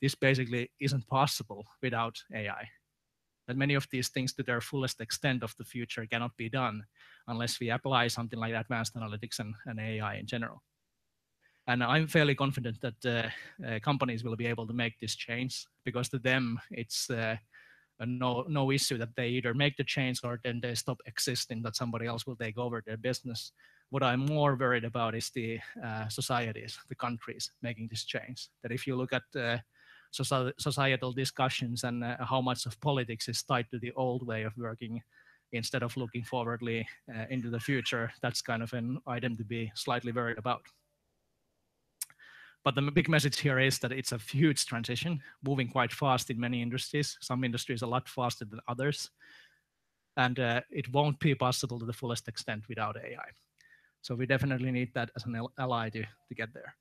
this basically isn't possible without AI. That many of these things to their fullest extent of the future cannot be done unless we apply something like advanced analytics and AI in general. And I'm fairly confident that companies will be able to make this change, because to them it's no issue that they either make the change or then they stop existing, that somebody else will take over their business. What I'm more worried about is the societies, the countries making this change. That if you look at societal discussions and how much of politics is tied to the old way of working instead of looking forwardly into the future, that's kind of an item to be slightly worried about. But the big message here is that it's a huge transition, moving quite fast in many industries. Some industries a lot faster than others. And it won't be possible to the fullest extent without AI. So we definitely need that as an ally to get there.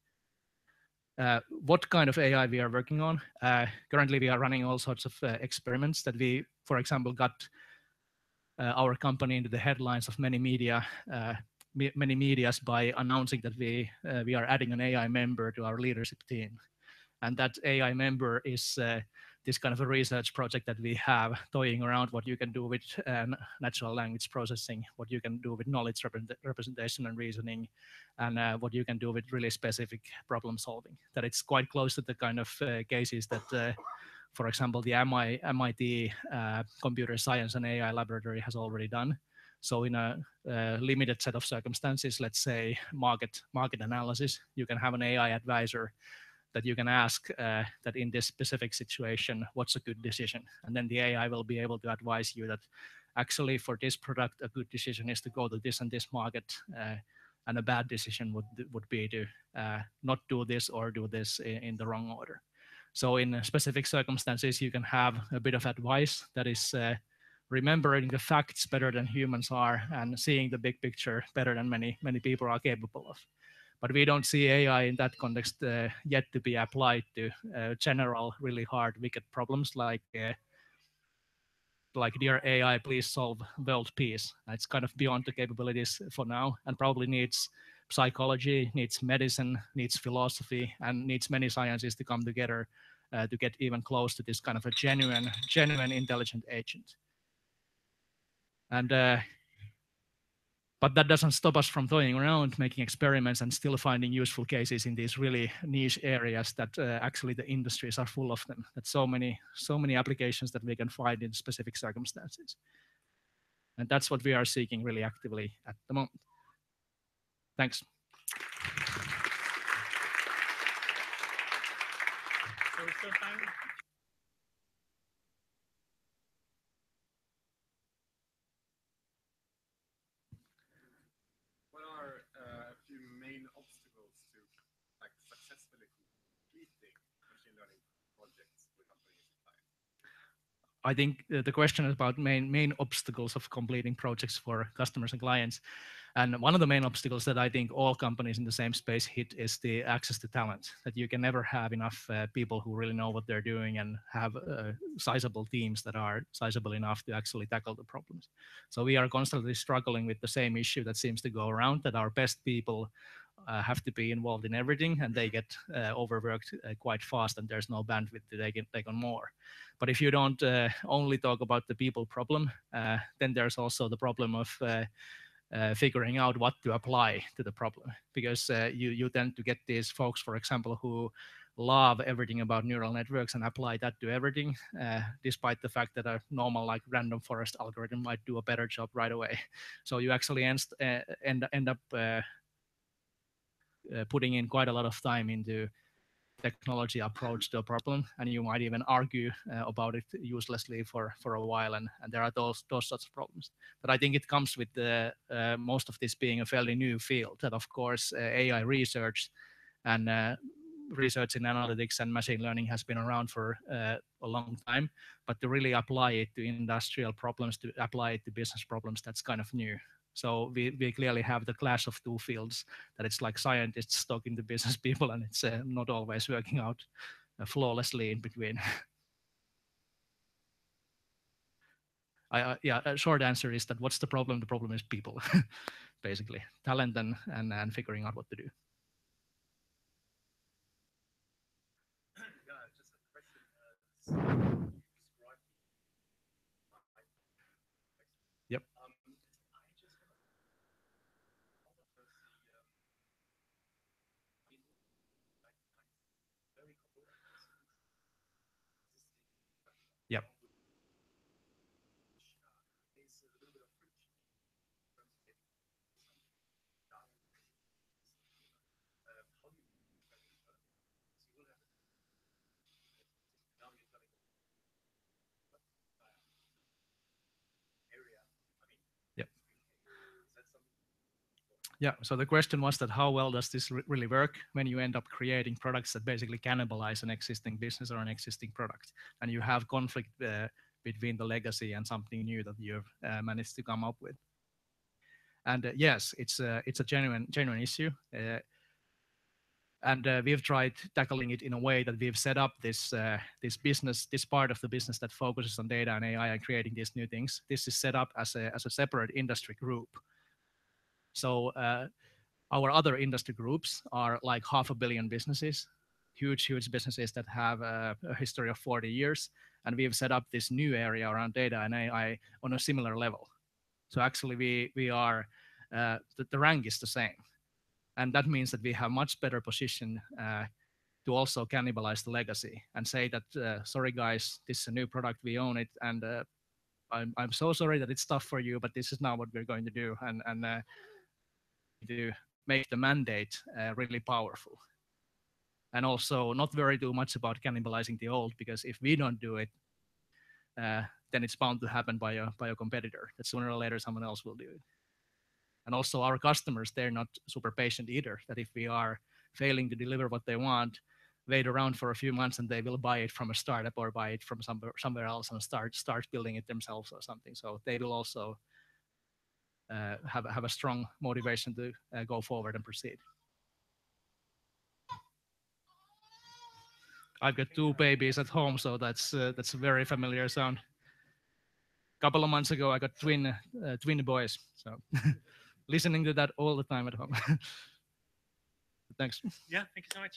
What kind of AI we are working on? Currently, we are running all sorts of experiments that we, for example, got our company into the headlines of many medias by announcing that we are adding an AI member to our leadership team. And that AI member is this kind of a research project that we have toying around what you can do with natural language processing, what you can do with knowledge representation and reasoning, and what you can do with really specific problem solving. That it's quite close to the kind of cases that, for example, the MIT Computer Science and AI Laboratory has already done. So in a limited set of circumstances, let's say market analysis, you can have an AI advisor that you can ask that in this specific situation, what's a good decision? And then the AI will be able to advise you that actually for this product, a good decision is to go to this and this market, and a bad decision would be to not do this or do this in the wrong order. So in specific circumstances, you can have a bit of advice that is remembering the facts better than humans are and seeing the big picture better than many people are capable of. But we don't see AI in that context yet to be applied to general, really hard, wicked problems like dear AI, please solve world peace. It's kind of beyond the capabilities for now, and probably needs psychology, needs medicine, needs philosophy, and needs many sciences to come together to get even close to this kind of a genuine intelligent agent. And but that doesn't stop us from toying around, making experiments, and still finding useful cases in these really niche areas that actually the industries are full of them. That's so many applications that we can find in specific circumstances. And that's what we are seeking really actively at the moment. Thanks. What are a few main obstacles to successfully completing machine learning projects with companies and clients? I think the question is about main obstacles of completing projects for customers and clients. And one of the main obstacles that I think all companies in the same space hit is the access to talent, that you can never have enough people who really know what they're doing and have sizable teams that are sizable enough to actually tackle the problems. So we are constantly struggling with the same issue that seems to go around, that our best people have to be involved in everything, and they get overworked quite fast, and there's no bandwidth to take on more. But if you don't only talk about the people problem, then there's also the problem of figuring out what to apply to the problem, because you tend to get these folks, for example, who love everything about neural networks and apply that to everything, despite the fact that a normal random forest algorithm might do a better job right away. So you actually end up putting in quite a lot of time into technology approach to a problem, and you might even argue about it uselessly for a while, and there are those sorts of problems. But I think it comes with most of this being a fairly new field, that of course AI research and research in analytics and machine learning has been around for a long time, but to really apply it to industrial problems, to apply it to business problems, that's kind of new. So we clearly have the clash of two fields, that it's like scientists talking to business people, and it's not always working out flawlessly in between. Yeah, a short answer is that what's the problem? The problem is people, basically, talent and figuring out what to do. Yeah, just a question. You described Yep. I just want to does the very Yep. is a little bit of friction in terms of getting down. How do you so you will have now you're telling what area? I mean, Yep. is that something? Yeah. So the question was that how well does this really work when you end up creating products that basically cannibalize an existing business or an existing product, and you have conflict between the legacy and something new that you've managed to come up with. And yes, it's a genuine issue. And we've tried tackling it in a way that we've set up this this part of the business that focuses on data and AI and creating these new things. This is set up as a separate industry group. So our other industry groups are like 500 million businesses, huge businesses that have a history of 40 years. And we've set up this new area around data and AI on a similar level. So actually we are, the rank is the same. And that means that we have much better position to also cannibalize the legacy and say that, sorry guys, this is a new product, we own it. And I'm so sorry that it's tough for you, but this is not what we're going to do. And to make the mandate really powerful. And also not worry too much about cannibalizing the old, because if we don't do it, then it's bound to happen by a competitor, that sooner or later someone else will do it. And also our customers, they're not super patient either, that if we are failing to deliver what they want, wait around for a few months and they will buy it from a startup or buy it from somewhere else and start building it themselves or something. So they will also have a strong motivation to go forward and proceed. I've got two babies at home, so that's a very familiar sound. Couple of months ago, I got twin boys, so listening to that all the time at home. Thanks. Yeah, thank you so much.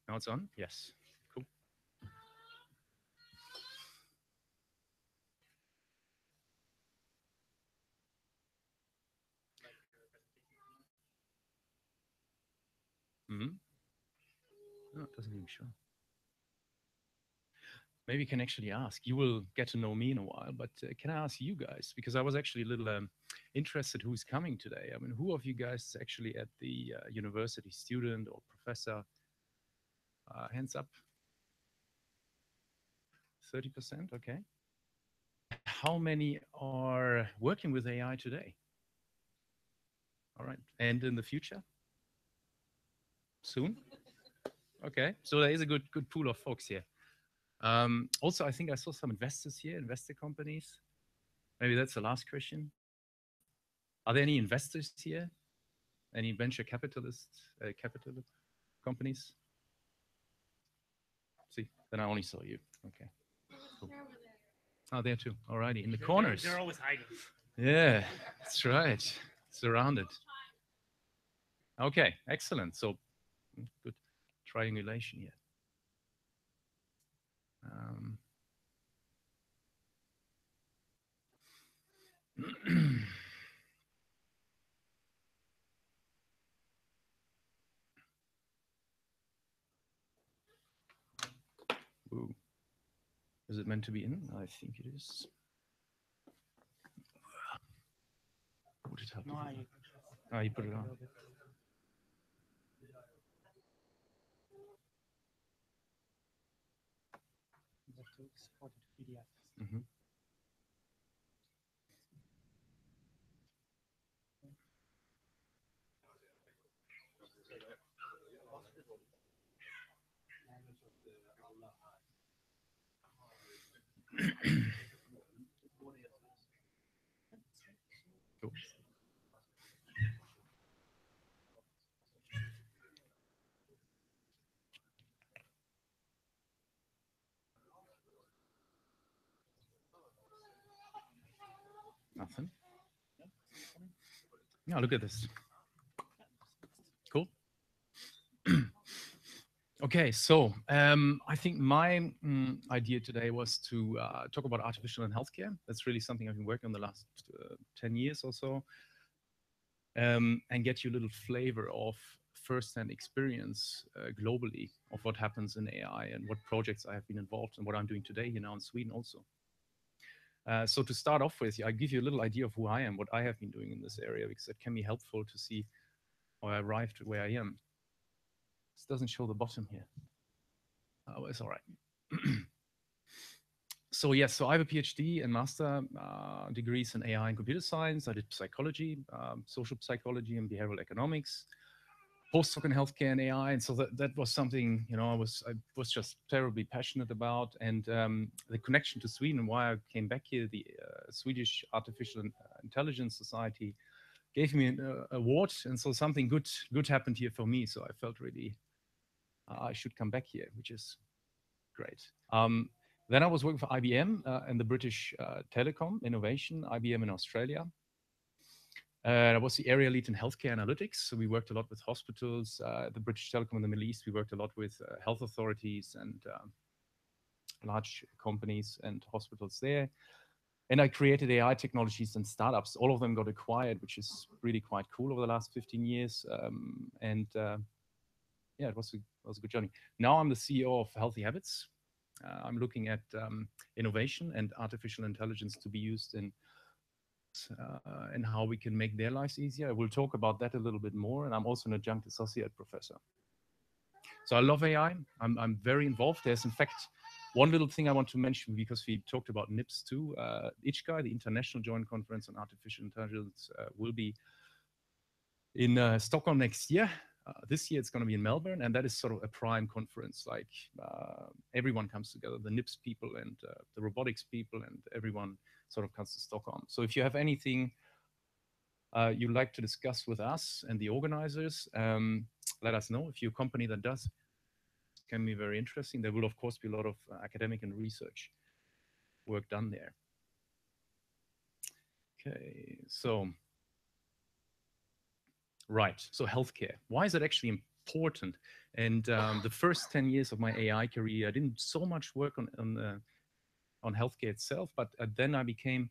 Now it's on? Yes. Cool. Mm-hmm. No, it doesn't even show. Maybe you can actually ask. You will get to know me in a while, but can I ask you guys? Because I was actually a little interested who's coming today. I mean, who of you guys is actually at the university, student or professor? Hands up. 30%, okay. How many are working with AI today? All right. And in the future? Soon? Okay. So there is a good pool of folks here. Also, I think I saw some investors here, investor companies. Maybe that's the last question. Are there any investors here? Any venture capitalists, capital companies? See, then I only saw you. Okay. Cool. Oh, there too. All righty. In the corners. They're always hiding. Yeah, that's right. Surrounded. Okay, excellent. So good triangulation here. Ooh. Is it meant to be in? I think it is. Would it help? No, Ah, you put it on. Mhm. Cool. Nothing. Now look at this. Cool. Okay, so I think my idea today was to talk about artificial in healthcare. That's really something I've been working on the last 10 years or so, and get you a little flavor of first-hand experience globally of what happens in AI and what projects I have been involved in, what I'm doing today here now in Sweden also. So to start off with, I give you a little idea of who I am, what I have been doing in this area, because it can be helpful to see how I arrived where I am. This doesn't show the bottom here. Oh, it's all right. So yes, so I have a PhD and master degrees in AI and computer science. I did psychology, social psychology and behavioral economics, postdoc in healthcare and AI. And so that was something, I was just terribly passionate about. And the connection to Sweden and why I came back here, the Swedish Artificial Intelligence Society gave me an award. And so something good happened here for me. So I felt really I should come back here, which is great. Then I was working for IBM and the British Telecom Innovation, IBM in Australia. I was the area lead in healthcare analytics. So we worked a lot with hospitals, the British Telecom in the Middle East. We worked a lot with health authorities and large companies and hospitals there. And I created AI technologies and startups. All of them got acquired, which is really quite cool over the last 15 years. Yeah, it was a good journey. Now I'm the CEO of Healthy Habits. I'm looking at innovation and artificial intelligence to be used in and how we can make their lives easier. We'll talk about that a little bit more. And I'm also an adjunct associate professor. So I love AI. I'm very involved. There's, in fact, one little thing I want to mention because we talked about NIPS too. ICHCA, the International Joint Conference on Artificial Intelligence, will be in Stockholm next year. This year it's going to be in Melbourne, and that is sort of a prime conference. Like everyone comes together, the NIPS people and the robotics people, and everyone sort of comes to Stockholm. So if you have anything you'd like to discuss with us and the organizers, let us know. If you're a company that does, it can be very interesting. There will, of course, be a lot of academic and research work done there. Okay, so right, so healthcare. Why is it actually important? And the first 10 years of my AI career, I didn't so much work on healthcare itself, but then I became,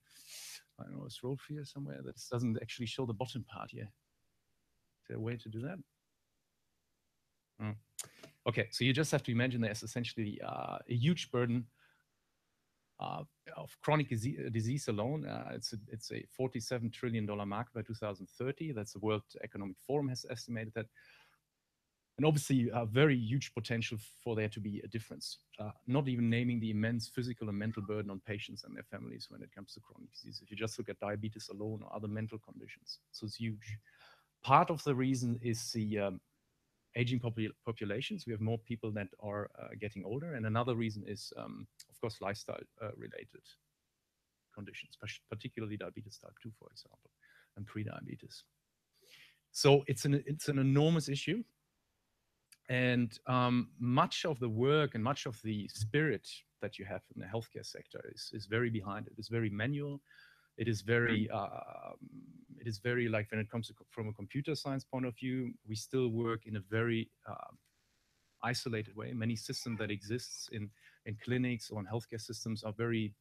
I don't know, it's Rolf here somewhere that doesn't actually show the bottom part here. Is there a way to do that? Oh. Okay, so you just have to imagine there's essentially a huge burden of chronic disease alone. It's a $47 trillion market by 2030. That's the World Economic Forum has estimated that. And obviously a very huge potential for there to be a difference, not even naming the immense physical and mental burden on patients and their families when it comes to chronic disease. If you just look at diabetes alone or other mental conditions, so it's huge. Part of the reason is the aging populations. We have more people that are getting older. And another reason is, of course, lifestyle related conditions, particularly diabetes type 2, for example, and pre-diabetes. So it's an enormous issue. And much of the work and much of the spirit that you have in the healthcare sector is very behind it. It's very manual. It is very like when it comes to from a computer science point of view, we still work in a very isolated way. Many systems that exists in clinics or in healthcare systems are very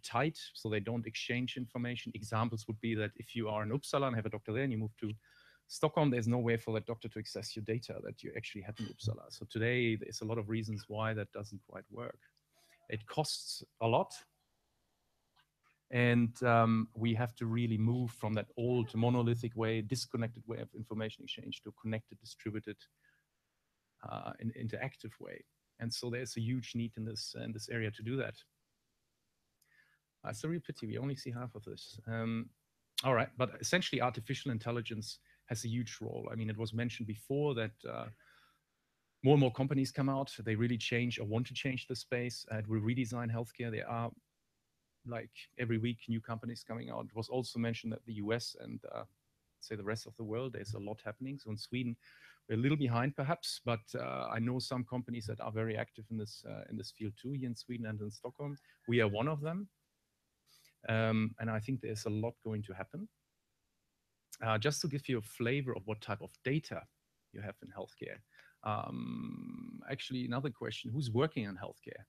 tight, so they don't exchange information. Examples would be that if you are in Uppsala and have a doctor there and you move to Stockholm, there's no way for that doctor to access your data that you actually had in Uppsala. So today, there's a lot of reasons why that doesn't quite work. It costs a lot, and we have to really move from that old monolithic way, disconnected way of information exchange to a connected, distributed, interactive way. And so there's a huge need in this area to do that. It's a real pity. We only see half of this. All right, but essentially artificial intelligence has a huge role. I mean, it was mentioned before that more and more companies come out. They really change or want to change the space. It will redesign healthcare. There are, like every week, new companies coming out. It was also mentioned that the US and say the rest of the world, there's a lot happening. So in Sweden, we're a little behind perhaps, but I know some companies that are very active in this field too, here in Sweden and in Stockholm. We are one of them. And I think there's a lot going to happen. Just to give you a flavor of what type of data you have in healthcare. Actually, another question, who's working in healthcare?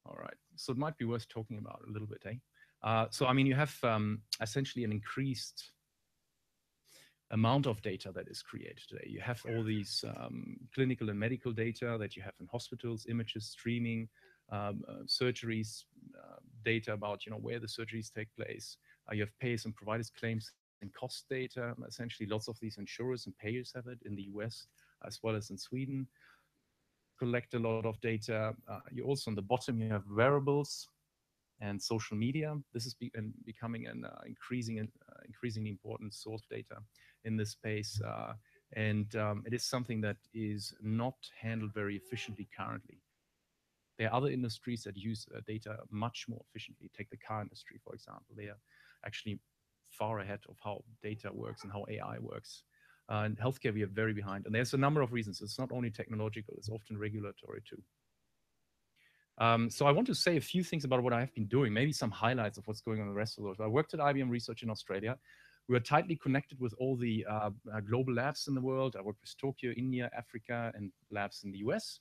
All right, so it might be worth talking about a little bit, eh? So, I mean, you have essentially an increased amount of data that is created today. You have all these clinical and medical data that you have in hospitals, images, streaming, surgeries, data about where the surgeries take place. You have payers and providers claims and cost data. Essentially, lots of these insurers and payers have it in the US as well as in Sweden. Collect a lot of data. You also on the bottom you have wearables and social media. This is becoming an increasingly important source of data in this space, and it is something that is not handled very efficiently currently. There are other industries that use data much more efficiently. Take the car industry, for example. They are actually far ahead of how data works and how AI works. In healthcare, we are very behind. And there's a number of reasons. It's not only technological, it's often regulatory too. So I want to say a few things about what I've been doing, maybe some highlights of what's going on in the rest of the world. I worked at IBM Research in Australia. We were tightly connected with all the global labs in the world. I worked with Tokyo, India, Africa, and labs in the US.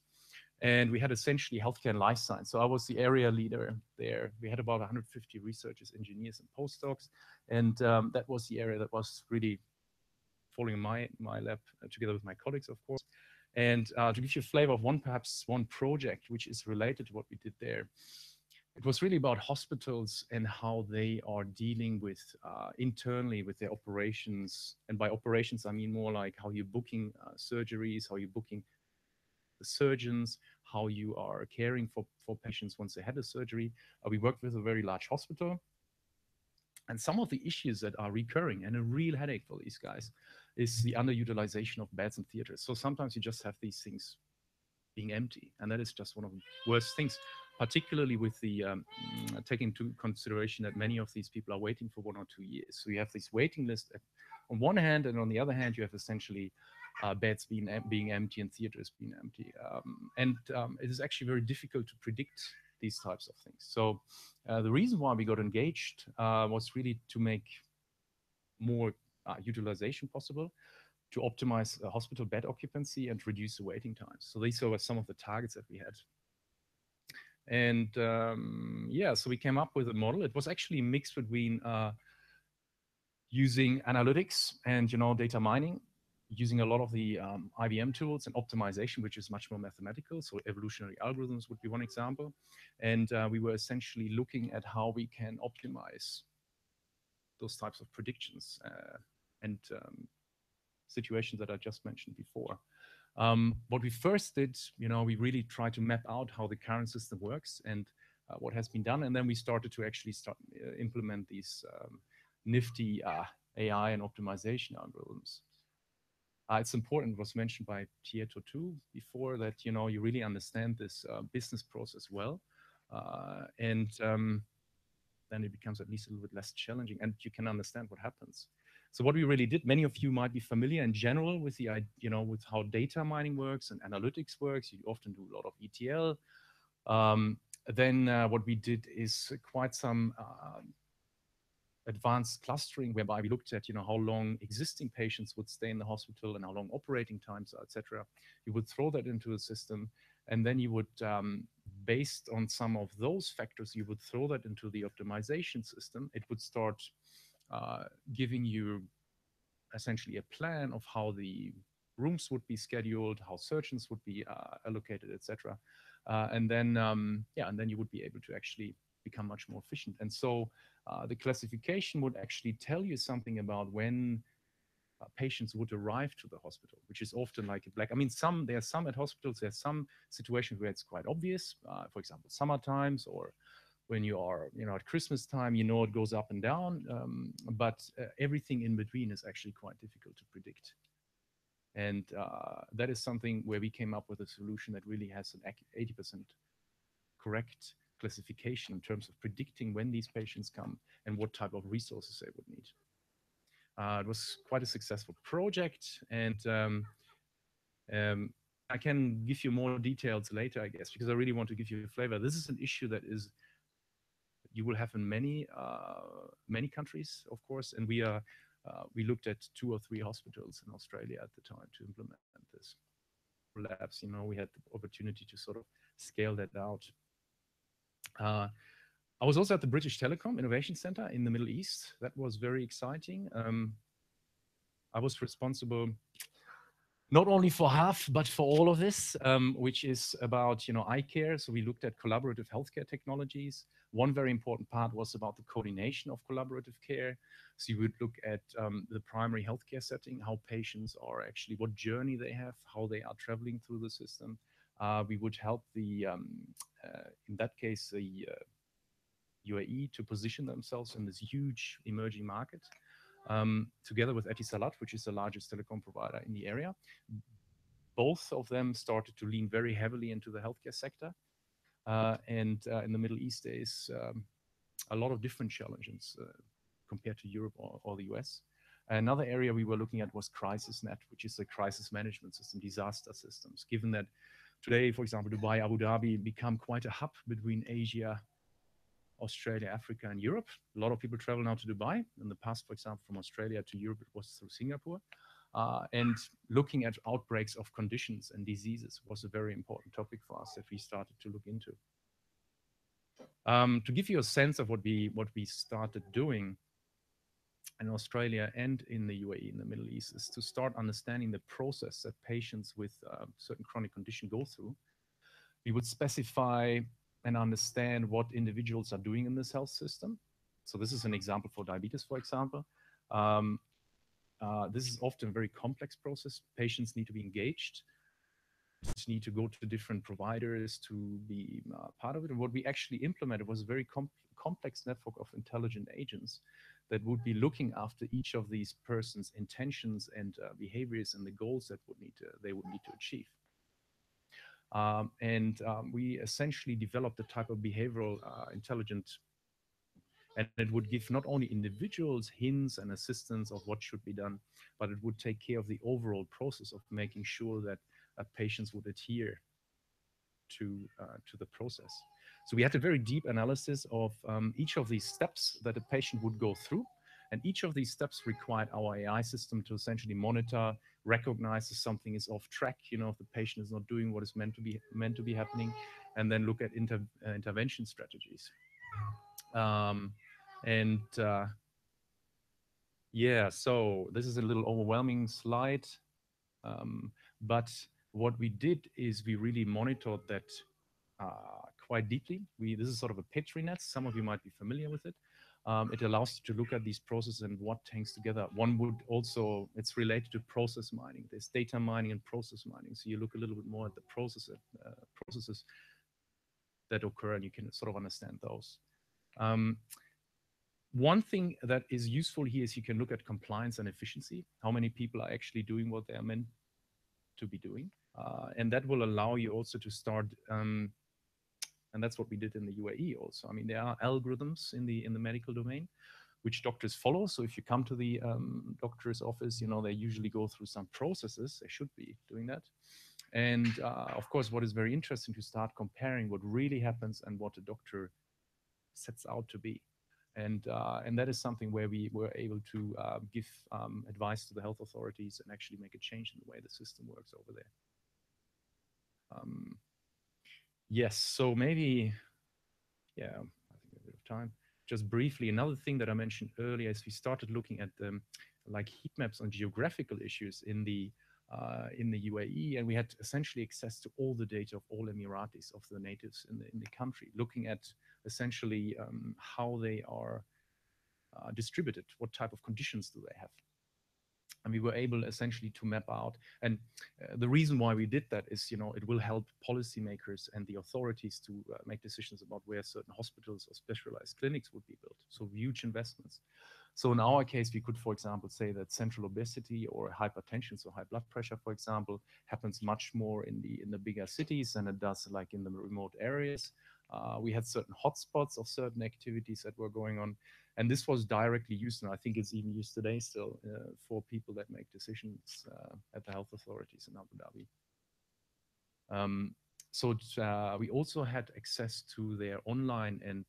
And we had essentially healthcare and life science. So I was the area leader there. We had about 150 researchers, engineers, and postdocs. And that was the area that was really falling in my lap together with my colleagues, of course. And to give you a flavor of perhaps one project which is related to what we did there, it was really about hospitals and how they are dealing with internally with their operations. And by operations, I mean more like how you're booking surgeries, how you're booking the surgeons, how you are caring for patients once they had a surgery. We worked with a very large hospital. And some of the issues that are recurring and a real headache for these guys is the underutilization of beds and theaters. So sometimes you just have these things being empty. And that is just one of the worst things, particularly with the taking into consideration that many of these people are waiting for 1 or 2 years. So you have this waiting list on one hand, and on the other hand, you have essentially beds being empty and theaters being empty. It is actually very difficult to predict these types of things. So the reason why we got engaged was really to make more utilization possible, to optimize hospital bed occupancy and reduce the waiting times. So these were some of the targets that we had. And yeah, so we came up with a model. It was actually mixed between using analytics and data mining, using a lot of the IBM tools and optimization, which is much more mathematical. So evolutionary algorithms would be one example. And we were essentially looking at how we can optimize those types of predictions and situations that I just mentioned before. What we first did, we really tried to map out how the current system works and what has been done. And then we started to actually implement these nifty AI and optimization algorithms. It's important, it was mentioned by Tieto too before, that you really understand this business process well. Then it becomes at least a little bit less challenging and you can understand what happens. So what we really did, many of you might be familiar in general with with how data mining works and analytics works. You often do a lot of ETL. Then what we did is quite some advanced clustering, whereby we looked at how long existing patients would stay in the hospital and how long operating times are, etc. You would throw that into the system, and then you would, based on some of those factors, you would throw that into the optimization system. It would start giving you essentially a plan of how the rooms would be scheduled, how surgeons would be allocated, etc. And then, yeah, and then you would be able to actually become much more efficient. And so the classification would actually tell you something about when patients would arrive to the hospital, which is often like a black. I mean, there are some at hospitals, there's some situations where it's quite obvious. For example, summer times, or when you are, at Christmas time, it goes up and down. But everything in between is actually quite difficult to predict. And that is something where we came up with a solution that really has an 80% correct classification in terms of predicting when these patients come and what type of resources they would need. It was quite a successful project, and I can give you more details later, I guess, because I really want to give you a flavor. This is an issue that you will have in many countries, of course, and we looked at 2 or 3 hospitals in Australia at the time to implement this. Labs, we had the opportunity to sort of scale that out. I was also at the British Telecom Innovation Center in the Middle East. That was very exciting. I was responsible not only for half, but for all of this, which is about eye care. So we looked at collaborative healthcare technologies. One very important part was about the coordination of collaborative care. So you would look at the primary healthcare setting, how patients are actually, what journey they have, how they are traveling through the system. We would help in that case, the UAE to position themselves in this huge emerging market. Together with Etisalat, which is the largest telecom provider in the area. Both of them started to lean very heavily into the healthcare sector. And in the Middle East, there is a lot of different challenges compared to Europe or the US. Another area we were looking at was CrisisNet, which is a crisis management system, disaster systems. Given that today, for example, Dubai, Abu Dhabi become quite a hub between Asia, Australia, Africa, and Europe. A lot of people travel now to Dubai. In the past, for example, from Australia to Europe, it was through Singapore. And looking at outbreaks of conditions and diseases was a very important topic for us that we started to look into. To give you a sense of what we started doing in Australia and in the UAE, in the Middle East, is to start understanding the process that patients with certain chronic condition go through. We would specify and understand what individuals are doing in this health system. So this is an example for diabetes, for example. This is often a very complex process. Patients need to be engaged, need to go to different providers to be part of it. And what we actually implemented was a very complex network of intelligent agents that would be looking after each of these persons' intentions and behaviors and the goals that they would need to achieve. We essentially developed a type of behavioral intelligence, and it would give not only individuals hints and assistance of what should be done, but it would take care of the overall process of making sure that patients would adhere to the process. So we had a very deep analysis of each of these steps that a patient would go through. And each of these steps required our AI system to essentially monitor, recognize if something is off track, if the patient is not doing what is meant to be happening, and then look at intervention strategies. Yeah, so this is a little overwhelming slide, but what we did is we really monitored that quite deeply. This is sort of a Petri net. Some of you might be familiar with it. It allows you to look at these processes and what hangs together. One would also, it's related to process mining. There's data mining and process mining. So you look a little bit more at the processes that occur, and you can sort of understand those. One thing that is useful here is you can look at compliance and efficiency. How many people are actually doing what they are meant to be doing? And that will allow you also to start, and that's what we did in the UAE also. I mean, there are algorithms in the medical domain which doctors follow. So if you come to the doctor's office, they usually go through some processes. They should be doing that. And of course, what is very interesting to start comparing what really happens and what a doctor sets out to be. And that is something where we were able to give advice to the health authorities and actually make a change in the way the system works over there. Yes, so maybe, yeah, I think we have a bit of time. just briefly, another thing that I mentioned earlier is we started looking at like heat maps on geographical issues in the UAE, and we had essentially access to all the data of all Emiratis, of the natives in the country, looking at essentially how they are distributed, what type of conditions do they have. And we were able essentially to map out. And the reason why we did that is, it will help policymakers and the authorities to make decisions about where certain hospitals or specialized clinics would be built. So huge investments. So in our case, we could, for example, say that central obesity or hypertension, so high blood pressure, for example, happens much more in the bigger cities than it does like in the remote areas. We had certain hotspots of certain activities that were going on. And this was directly used, and I think it's even used today still for people that make decisions at the health authorities in Abu Dhabi. So we also had access to their online, and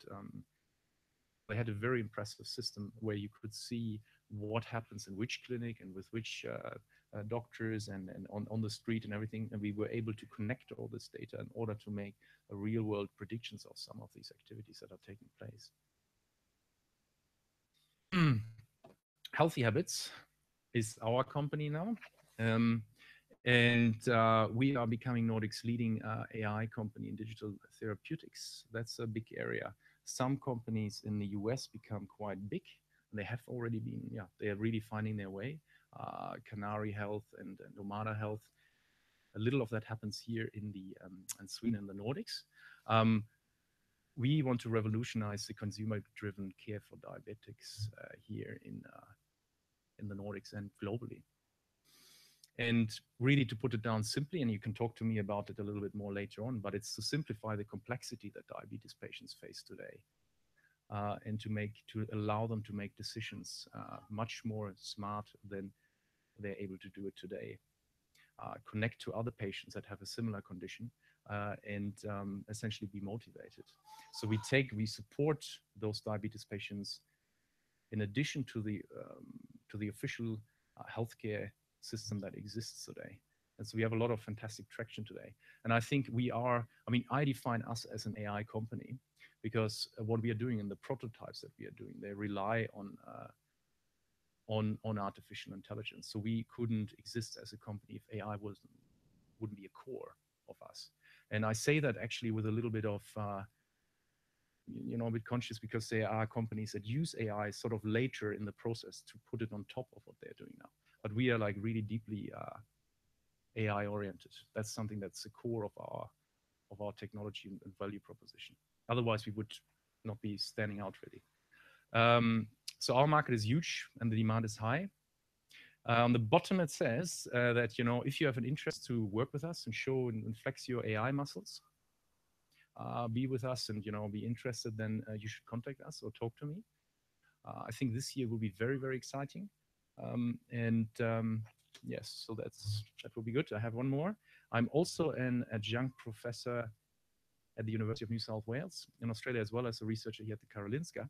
they had a very impressive system where you could see what happens in which clinic and with which doctors and on the street and everything. And we were able to connect all this data in order to make a real world predictions of some of these activities that are taking place. Healthy Habits is our company now. And we are becoming Nordic's leading AI company in digital therapeutics. That's a big area. Some companies in the US become quite big. And they have already been, they are really finding their way. Canary Health and Nomada Health. A little of that happens here in Sweden and the Nordics. We want to revolutionize the consumer-driven care for diabetics here in the Nordics and globally. And really, to put it down simply, and you can talk to me about it a little bit more later on, but it's to simplify the complexity that diabetes patients face today, and to allow them to make decisions much more smart than they're able to do it today. Connect to other patients that have a similar condition, and essentially be motivated. So we support those diabetes patients in addition to the official healthcare system that exists today. And so we have a lot of fantastic traction today. And I think I define us as an AI company because what we are doing and the prototypes that we are doing, they rely on artificial intelligence. So we couldn't exist as a company if AI wouldn't be a core of us. And I say that actually with a little bit of a bit conscious, because there are companies that use AI sort of later in the process to put it on top of what they're doing now. But we are like really deeply AI oriented. That's something that's the core of our technology and value proposition. Otherwise, we would not be standing out really. So our market is huge and the demand is high. On the bottom, it says that if you have an interest to work with us and show and flex your AI muscles, be with us and be interested, then you should contact us or talk to me. I think this year will be very, very exciting. Yes, so that will be good. I have one more. I'm also an adjunct professor at the University of New South Wales in Australia, as well as a researcher here at the Karolinska.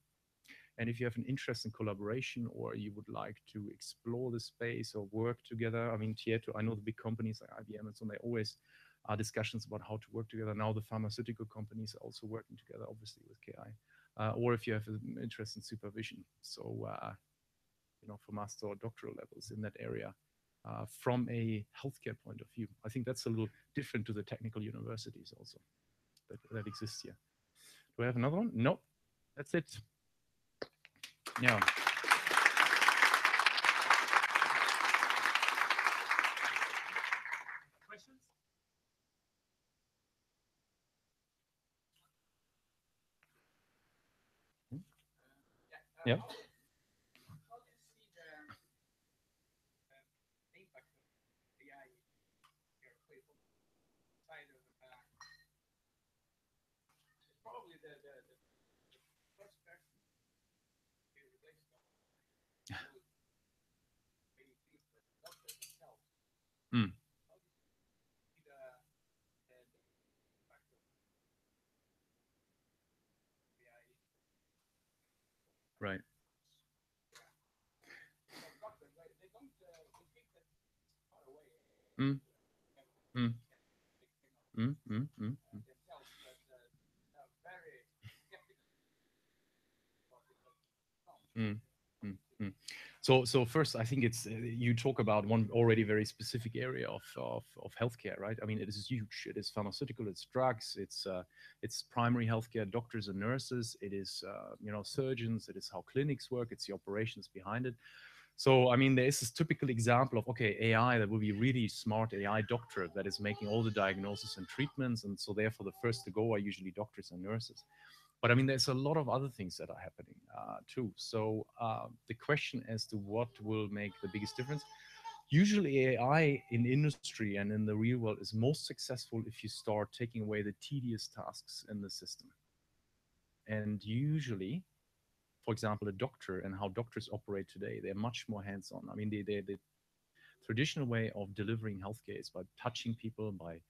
And if you have an interest in collaboration, or you would like to explore the space or work together, Tieto, I know the big companies like IBM and so on, they always are discussions about how to work together. Now the pharmaceutical companies are also working together, obviously with KI. Or if you have an interest in supervision, so for master or doctoral levels in that area, from a healthcare point of view, I think that's a little different to the technical universities also that exist here. Do I have another one? No, that's it. Yeah. Questions? Yeah. How do you see the impact of AI here from side of probably the first person to replace many things, but doctor himself. Mm. How do you see the impact of AI? Right. Because doctors, they don't, they think that it's far away. Mm. Mm. Mm. Mm. Mm. Themselves, but are very skeptical about Mm, mm, mm. So first, I think it's you talk about one already very specific area of healthcare, right? I mean, it is huge. It is pharmaceutical, it's drugs, it's primary healthcare, doctors and nurses. It is surgeons. It is how clinics work. It's the operations behind it. So I mean, there is this typical example of okay, AI that will be really smart AI doctor that is making all the diagnosis and treatments, and so therefore the first to go are usually doctors and nurses. But I mean, there's a lot of other things that are happening too. So the question as to what will make the biggest difference, usually AI in industry and in the real world is most successful if you start taking away the tedious tasks in the system. And usually, for example, a doctor and how doctors operate today, they're much more hands-on. I mean, the traditional way of delivering healthcare is by touching people, by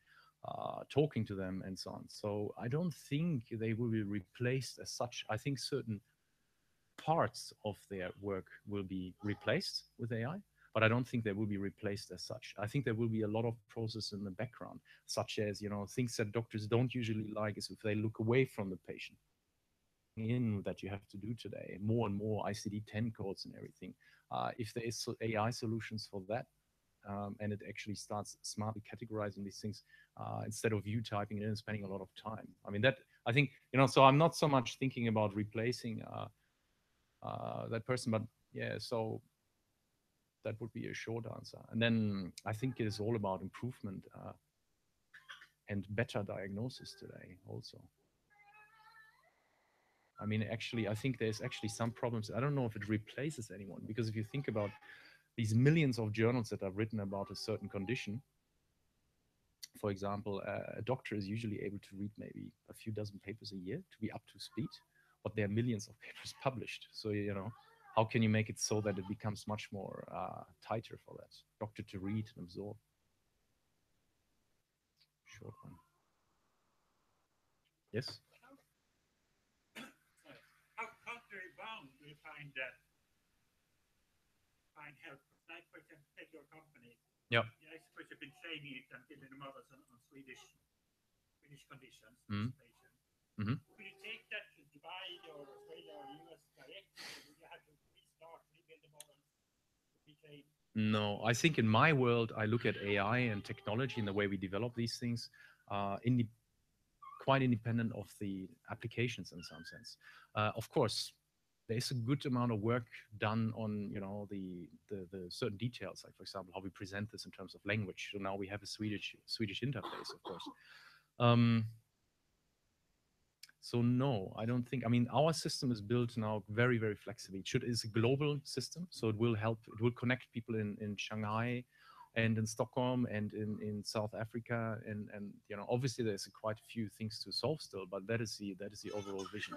talking to them, and so on. So I don't think they will be replaced as such. I think certain parts of their work will be replaced with AI, but I don't think they will be replaced as such. I think there will be a lot of process in the background, such as things that doctors don't usually like is if they look away from the patient. In that you have to do today, more and more ICD-10 codes and everything. If there is AI solutions for that, and it actually starts smartly categorizing these things instead of you typing it in and spending a lot of time. I mean, that I think, so I'm not so much thinking about replacing that person, but yeah, so that would be a short answer. And then I think it is all about improvement and better diagnosis today also. I mean, actually, I think there's actually some problems. I don't know if it replaces anyone, because if you think about these millions of journals that are written about a certain condition, for example, a doctor is usually able to read maybe a few dozen papers a year to be up to speed, but there are millions of papers published. So, how can you make it so that it becomes much more tighter for that doctor to read and absorb? Short one. Yes? How country-bound do you find help? Like, for example, take your company. Yeah. I suppose you've been training it and building the models on Swedish conditions, Mhm. patient. Mhm. Could you take that to Dubai or Australia or US directly? Or would you have to restart, rebuild the models, retrain? No, I think in my world, I look at AI and technology and the way we develop these things quite independent of the applications in some sense. Of course, there is a good amount of work done on the certain details, like for example how we present this in terms of language. So now we have a Swedish interface, of course. So no, I don't think. I mean, our system is built now very, very flexibly. It's a global system, so it will help. It will connect people in Shanghai, and in Stockholm, and in South Africa, and obviously there's quite a few things to solve still, but that is the overall vision.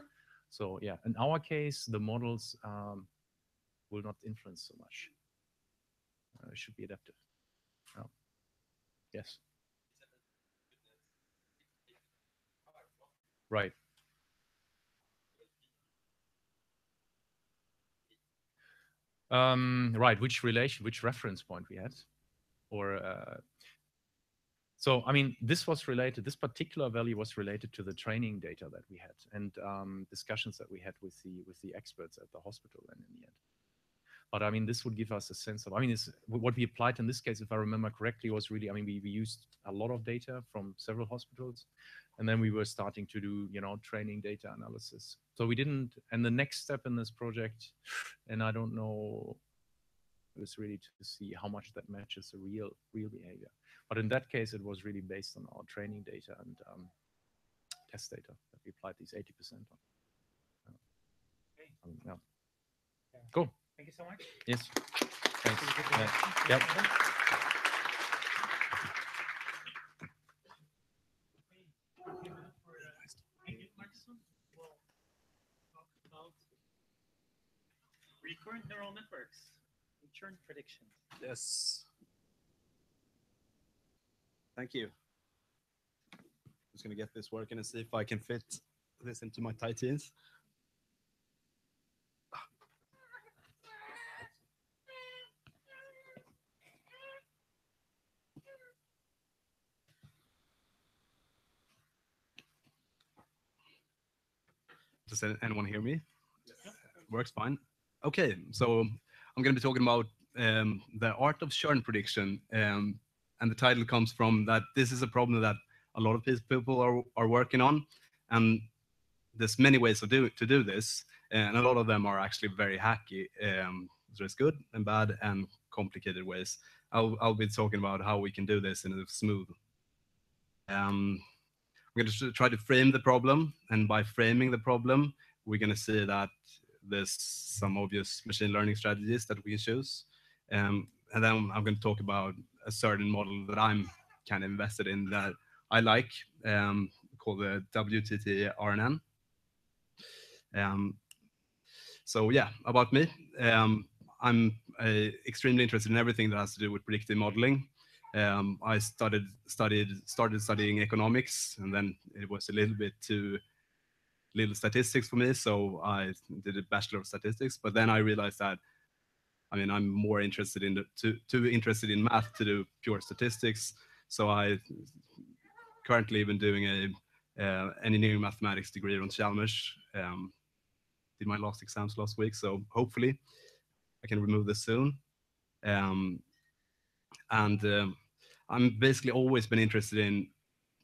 So yeah, in our case, the models will not influence so much. It should be adaptive. Yes. Right. Right. Which reference point we had, or so I mean, this particular value was related to the training data that we had and discussions that we had with the experts at the hospital, and in the end. But I mean, this would give us a sense of, I mean, what we applied in this case, if I remember correctly, was really, I mean, we used a lot of data from several hospitals, and then we were starting to do, training data analysis. So we didn't, and the next step in this project, and I don't know, was really to see how much that matches the real behavior. But in that case, it was really based on our training data and test data that we applied these 80% on. Okay. Yeah. Cool. Thank you so much. Yes. Thanks. Yeah. Yep. We'll talk about recurrent neural networks, churn prediction. Yes. Thank you. Just gonna get this working and see if I can fit this into my tight jeans. Does anyone hear me? Yes. Works fine. Okay, so I'm going to be talking about the art of churn prediction, and the title comes from that this is a problem that a lot of people are working on, and there's many ways to do this, and a lot of them are actually very hacky. There's good and bad and complicated ways. I'll be talking about how we can do this in a smooth. I'm going to try to frame the problem, and by framing the problem, we're going to see that there's some obvious machine learning strategies that we can choose. And then I'm going to talk about a certain model that I'm kind of invested in that I like, called the WTT-RNN. Um, so yeah, about me. I'm extremely interested in everything that has to do with predictive modeling. I started studying economics, and then it was a little bit too little statistics for me, so I did a Bachelor of Statistics. But then I realized that, I mean, I'm more interested in too interested in math to do pure statistics. So I currently even doing a engineering mathematics degree on Chalmers. Did my last exams last week, so hopefully I can remove this soon. Um, and I'm basically always been interested in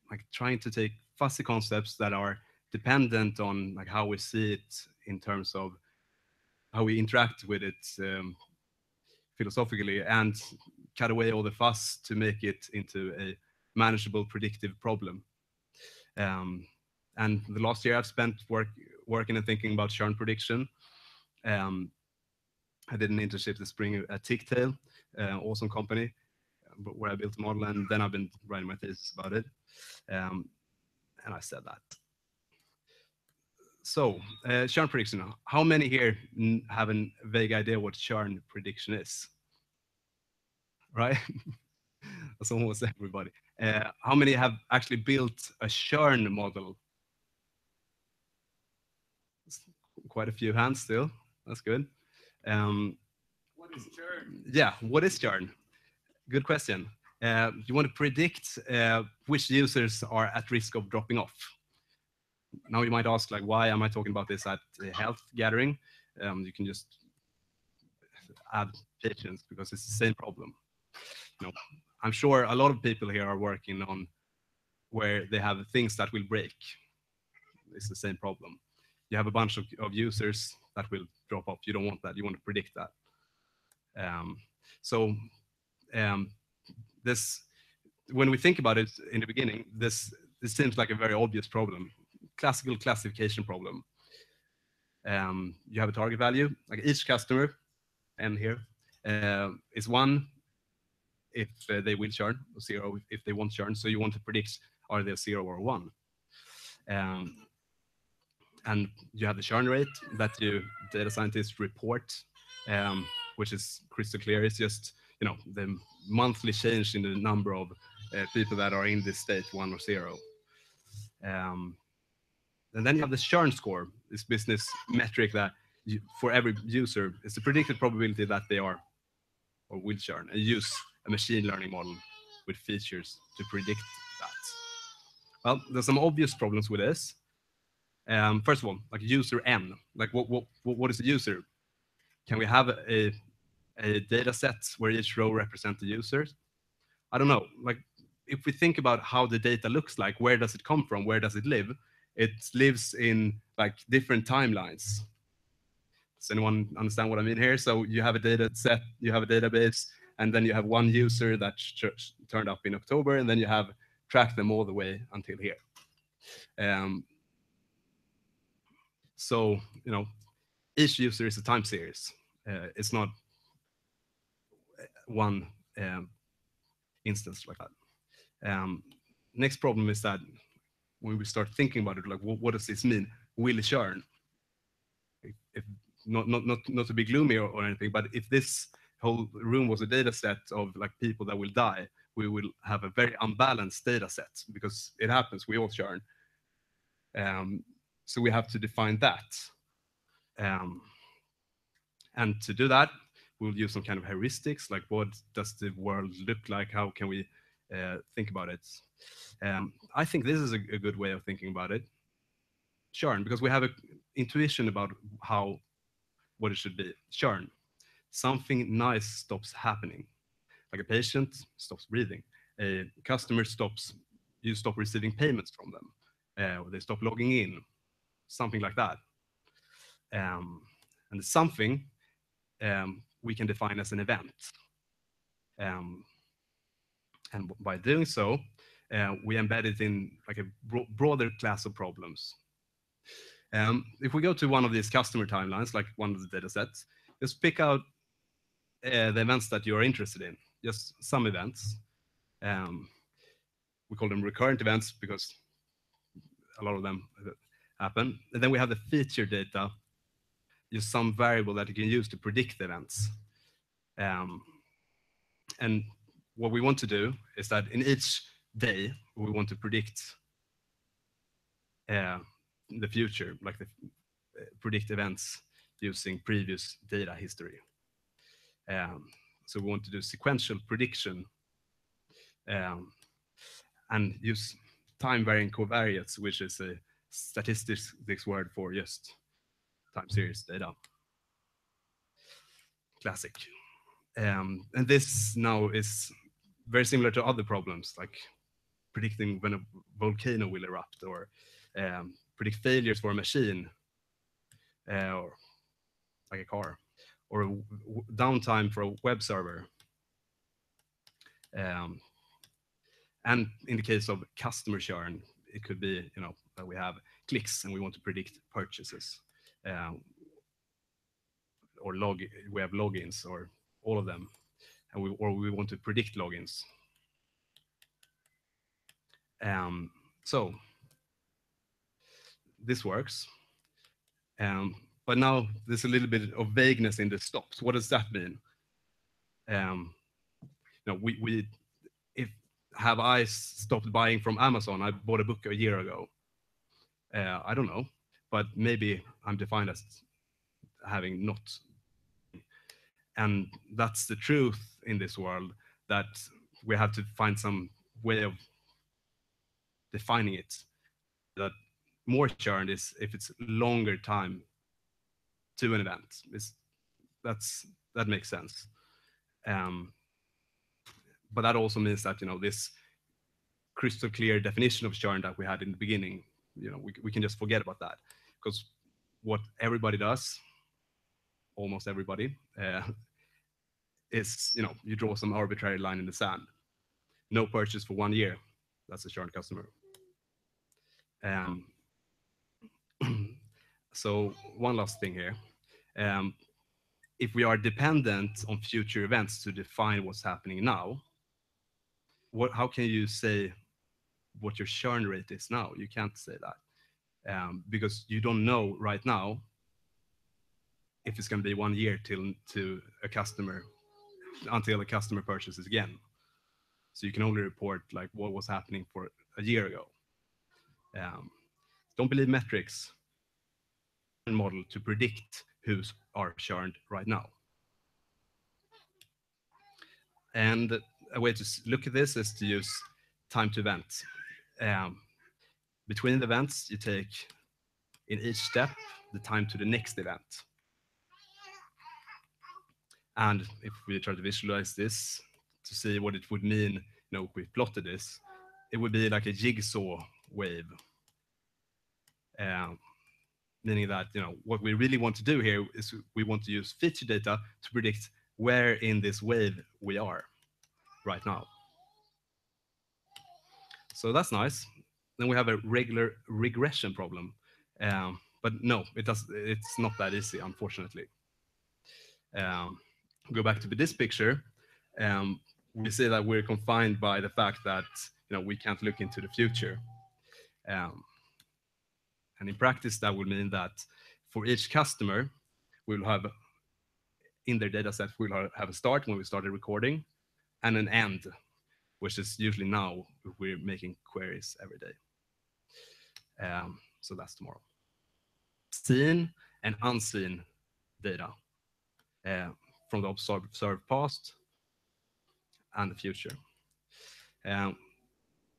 like trying to take fuzzy concepts that are dependent on like how we see it in terms of how we interact with it philosophically, and cut away all the fuss to make it into a manageable predictive problem. Um, and the last year I've spent working and thinking about churn prediction. Um, I did an internship this spring at Ticktail, awesome company, where I built a model, and then I've been writing my thesis about it. And I said that. So, churn prediction. How many here have a vague idea what churn prediction is? Right? That's almost everybody. How many have actually built a churn model? Quite a few hands still. That's good. What is churn? Yeah, what is churn? Good question. You want to predict which users are at risk of dropping off. Now you might ask, like, why am I talking about this at a health gathering? You can just add patients because it's the same problem. You know, I'm sure a lot of people here are working on where they have things that will break. It's the same problem. You have a bunch of users that will drop off. You don't want that. You want to predict that. So this, when we think about it in the beginning, this seems like a very obvious problem, classical classification problem. You have a target value, like each customer, and here is one if they will churn, or zero if they won't churn. So you want to predict, are they 0 or 1? And you have the churn rate that you data scientists report, which is crystal clear. It's just, you know, the monthly change in the number of people that are in this state, 1 or 0. And then you have the churn score, this business metric that for every user, it's the predicted probability that they are or will churn, and use a machine learning model with features to predict that. Well, there's some obvious problems with this. First of all, like user n, like what is a user? Can we have a data set where each row represents the users? I don't know. Like if we think about how the data looks like, where does it come from? Where does it live? It lives in like different timelines. Does anyone understand what I mean here? So you have a data set, you have a database, and then you have one user that turned up in October, and then you have tracked them all the way until here. So, you know, each user is a time series. It's not one instance like that. Next problem is that when we start thinking about it, like, what does this mean? Will it churn? If not to be gloomy or anything, but if this whole room was a data set of like people that will die, we will have a very unbalanced data set because it happens, we all churn. So we have to define that. And to do that, we'll use some kind of heuristics, like what does the world look like? How can we think about it? I think this is a good way of thinking about it. Churn, because we have an intuition about how what it should be, churn. Something nice stops happening. Like a patient stops breathing, a customer stops, you stop receiving payments from them, or they stop logging in, something like that. And something we can define as an event. Um, and by doing so, we embed it in like a broader class of problems. If we go to one of these customer timelines, like one of the data sets, just pick out the events that you're interested in, just some events. We call them recurrent events because a lot of them happen. And then we have the feature data, just some variable that you can use to predict events. And what we want to do is that in each day, we want to predict the future, like predict events using previous data history. So we want to do sequential prediction and use time varying covariates, which is a statistics word for just time series data. Classic. And this now is very similar to other problems, like predicting when a volcano will erupt, or predict failures for a machine, or like a car, or downtime for a web server. And in the case of customer churn, it could be, that we have clicks and we want to predict purchases, or we have logins, or all of them, and we want to predict logins. So this works. But now there's a little bit of vagueness in the stops. What does that mean? Have I stopped buying from Amazon? I bought a book a year ago. I don't know, but maybe I'm defined as having not. And that's the truth in this world, that we have to find some way of defining it. That more churn is if it's longer time to an event. That makes sense. But that also means that this crystal clear definition of churn that we had in the beginning, we can just forget about that, because what everybody does, almost everybody, is you draw some arbitrary line in the sand. No purchase for 1 year. That's a churn customer. So one last thing here. If we are dependent on future events to define what's happening now, how can you say what your churn rate is now? You can't say that, because you don't know right now if it's going to be 1 year until a customer purchases again. So you can only report like what was happening for a year ago. Don't believe metrics model to predict who's are churned right now. And a way to look at this is to use time to event. Between the events, you take in each step the time to the next event. And if we try to visualize this to see what it would mean, if we plotted this, it would be like a jigsaw wave. Meaning that what we really want to do here is we want to use feature data to predict where in this wave we are right now. So that's nice. Then we have a regular regression problem. But no, it's not that easy, unfortunately. Go back to this picture. We see that we're confined by the fact that we can't look into the future. And in practice, that would mean that for each customer, we'll have in their data set, we'll have a start when we started recording and an end, which is usually now we're making queries every day. So that's tomorrow. Seen and unseen data from the observed past and the future.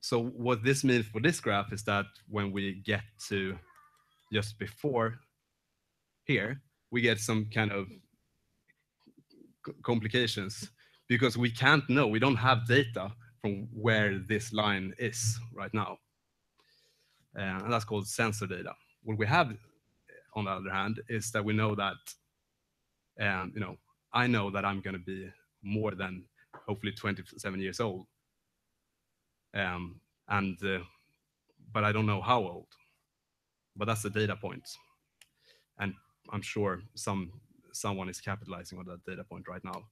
So what this means for this graph is that when we get to just before here, we get some kind of complications because we can't know, we don't have data from where this line is right now. And that's called sensor data. What we have, on the other hand, is that we know that, I know that I'm going to be more than hopefully 27 years old. But I don't know how old. But that's the data point. And I'm sure someone is capitalizing on that data point right now.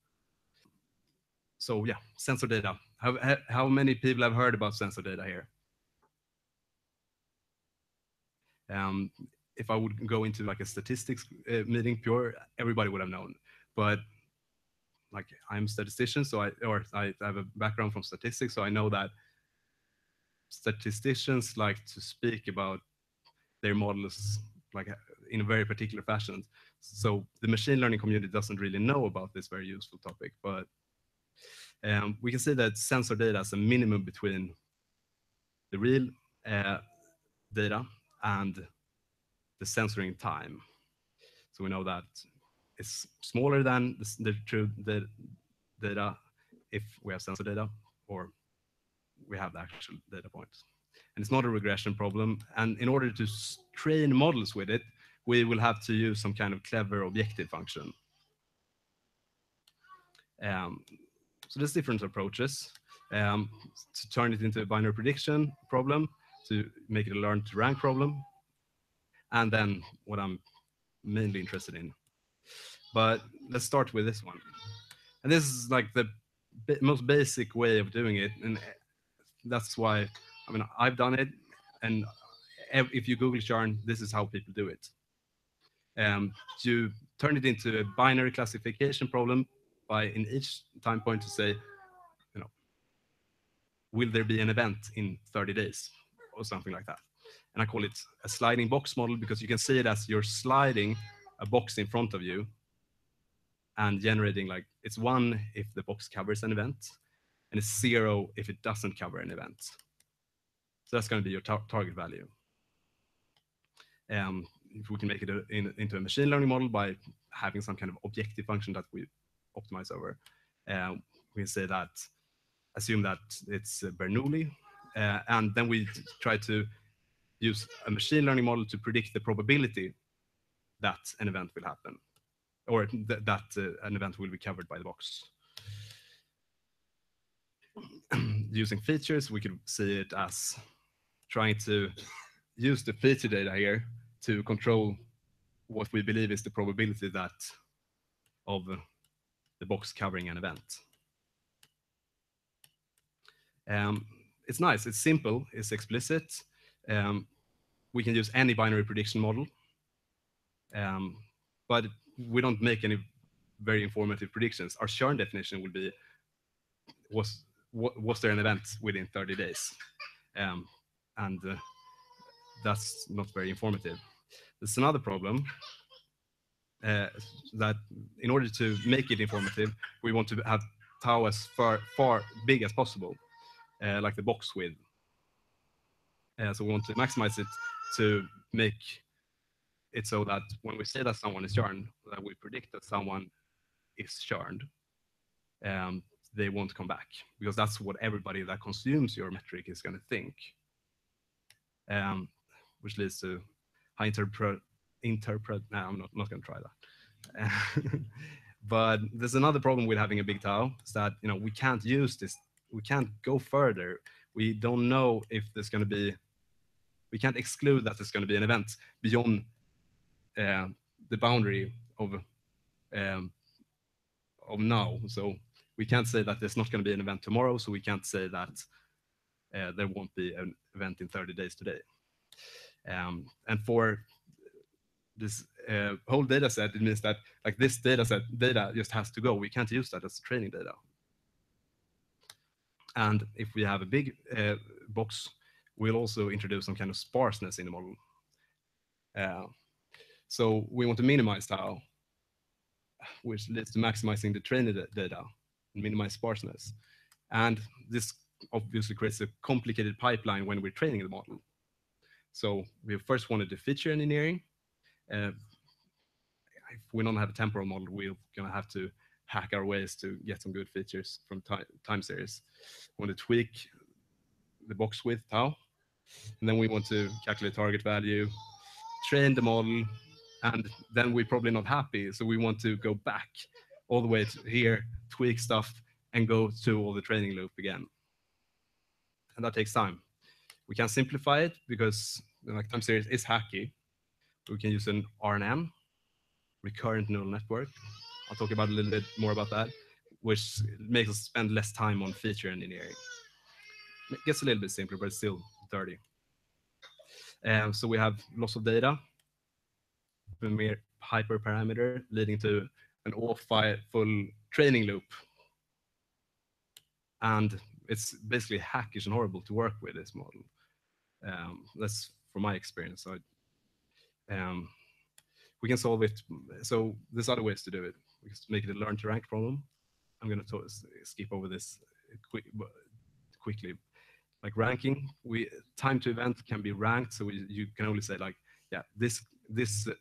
So yeah, sensor data. How many people have heard about sensor data here? If I would go into like a statistics meeting, pure, everybody would have known. But like I'm a statistician, so I have a background from statistics, so I know that statisticians like to speak about their models like in a very particular fashion. So the machine learning community doesn't really know about this very useful topic, but we can say that sensor data is a minimum between the real data and the censoring time. So we know that it's smaller than the true data if we have sensor data or we have the actual data points. And it's not a regression problem. And in order to train models with it, we will have to use some kind of clever objective function. So there's different approaches to turn it into a binary prediction problem, to make it a learn to rank problem, and then what I'm mainly interested in. But let's start with this one. And this is like the most basic way of doing it. And that's why, I mean, I've done it. And if you Google Charn, this is how people do it. You turn it into a binary classification problem by in each time point to say, will there be an event in 30 days or something like that? And I call it a sliding box model because you can see it as you're sliding a box in front of you and generating like, it's 1 if the box covers an event and it's 0 if it doesn't cover an event. So that's going to be your target value. If we can make it into a machine learning model by having some kind of objective function that we optimize over, we can say that, assume that it's Bernoulli, and then we try to use a machine learning model to predict the probability that an event will happen, or that an event will be covered by the box. Using features, we could see it as trying to use the feature data here to control what we believe is the probability that of the box covering an event. It's nice, it's simple, it's explicit. We can use any binary prediction model, but we don't make any very informative predictions. Our Charn definition will be, was there an event within 30 days? That's not very informative. There's another problem that in order to make it informative, we want to have tau as far big as possible, like the box width. So we want to maximize it to make it so that when we say that someone is charmed, that we predict that someone is charmed, they won't come back, because that's what everybody that consumes your metric is going to think, which leads to high no, I'm not going to try that. But there's another problem with having a big tau, is that we can't use this, we can't go further. We don't know if there's going to be, we can't exclude that there's going to be an event beyond the boundary of now. So we can't say that there's not going to be an event tomorrow, so we can't say that there won't be an event in 30 days today. And for this whole data set, it means that like this data just has to go. We can't use that as training data. And if we have a big box, we'll also introduce some kind of sparseness in the model. So we want to minimize tau, which leads to maximizing the trained data and minimize sparseness. And this obviously creates a complicated pipeline when we're training the model. So we first want to do feature engineering. if we don't have a temporal model, we're gonna have to hack our ways to get some good features from time series. We want to tweak the box width tau, and then we want to calculate target value, train the model, and then we're probably not happy, so we want to go back all the way to here, tweak stuff, and go through all the training loop again. And that takes time. We can simplify it because like time series is hacky. We can use an RNN, recurrent neural network. I'll talk about a little bit more about that, which makes us spend less time on feature engineering. It gets a little bit simpler, but it's still dirty. So we have loss of data, a mere hyperparameter leading to an full training loop. And it's basically hackish and horrible to work with this model. That's from my experience. So we can solve it. So there's other ways to do it. We can make it a learn to rank problem. I'm going to skip over this quickly. Like ranking, time to event can be ranked. So you can only say like, yeah, this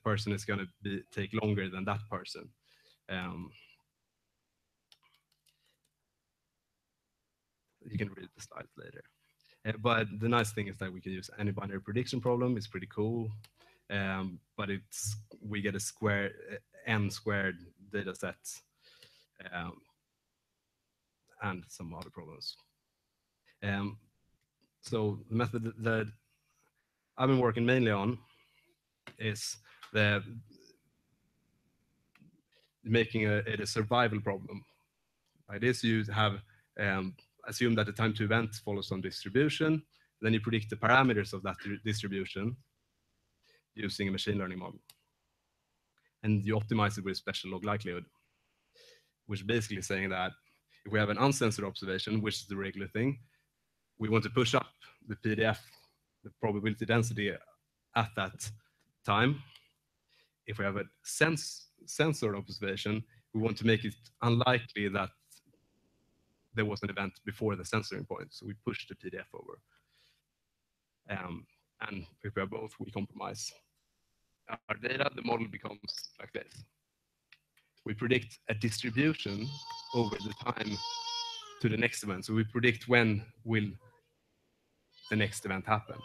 person is going to take longer than that person. You can read the slides later. But the nice thing is that we can use any binary prediction problem. It's pretty cool. But we get a n squared data set and some other problems. So the method that I've been working mainly on is making it a survival problem. Like this, you have assume that the time to event follows some distribution. Then you predict the parameters of that distribution using a machine learning model. And you optimize it with special log likelihood, which is basically saying that if we have an uncensored observation, which is the regular thing, we want to push up the PDF, the probability density at that time. If we have a censored observation, we want to make it unlikely that there was an event before the censoring point. So we push the PDF over. And if we have both, we compromise our data. The model becomes like this. We predict a distribution over the time to the next event. So we predict when will the next event happen.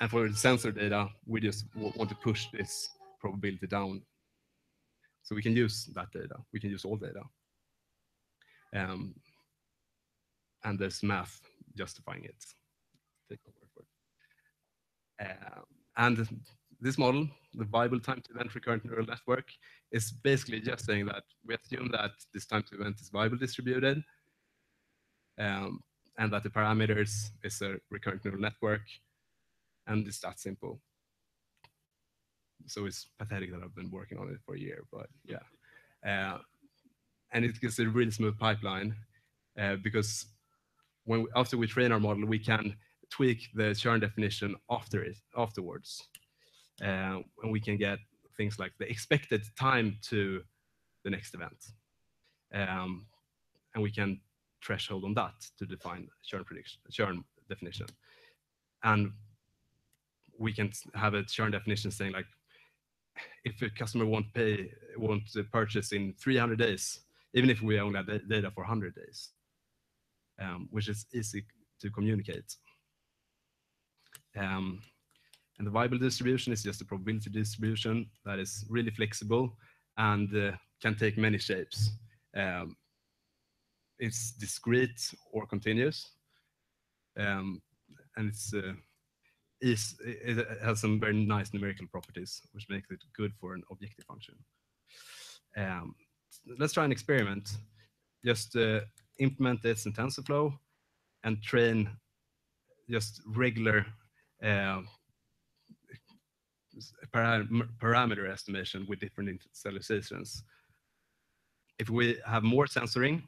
And for the sensor data, we just want to push this probability down. So we can use that data. We can use all data. And there's math justifying it. Take over for it. And this model, the viable time to event recurrent neural network, is basically just saying that we assume that this time to event is viable distributed, and that the parameters is a recurrent neural network, and it's that simple. So it's pathetic that I've been working on it for a year, but yeah. And it gives a really smooth pipeline because after we train our model, we can tweak the churn definition afterwards. And we can get things like the expected time to the next event. And we can threshold on that to define churn definition. And we can have a churn definition saying like, if a customer won't purchase in 300 days, even if we only have data for 100 days, which is easy to communicate. And the viable distribution is just a probability distribution that is really flexible and can take many shapes. It's discrete or continuous, and it has some very nice numerical properties, which makes it good for an objective function. Let's try an experiment. Just implement this in TensorFlow and train just regular parameter estimation with different initializations. If we have more censoring,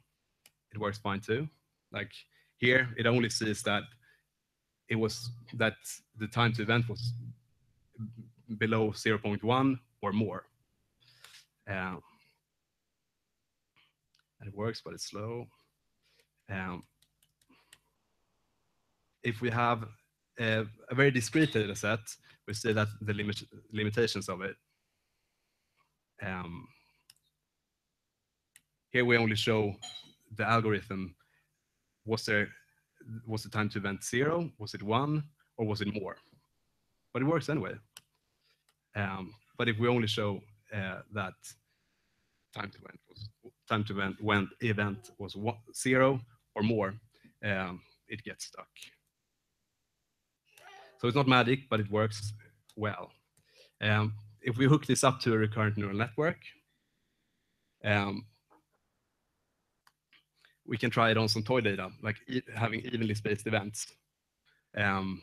it works fine too. Like here, it only sees that the time to event was below 0.1 or more. And it works, but it's slow. If we have a very discrete data set, we see that the limitations of it. Here we only show the algorithm. Was the time to event 0? Was it 1? Or was it more? But it works anyway. But if we only show that time to event was 0 or more, it gets stuck. So it's not magic, but it works well. If we hook this up to a recurrent neural network, we can try it on some toy data, like having evenly spaced events. And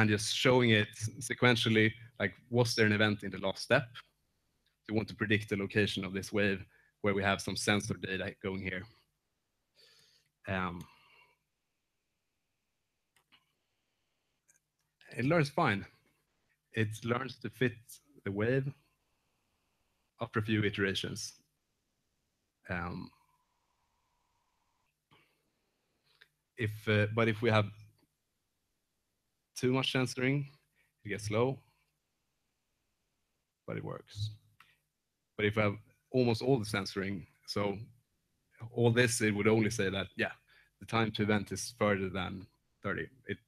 just showing it sequentially, like was there an event in the last step? We want to predict the location of this wave where we have some sensor data going here. It learns fine. It learns to fit the wave after a few iterations. But if we have too much censoring, it gets slow, but it works. But if I have almost all the censoring, so all this, it would only say that, yeah, the time to event is further than 30. It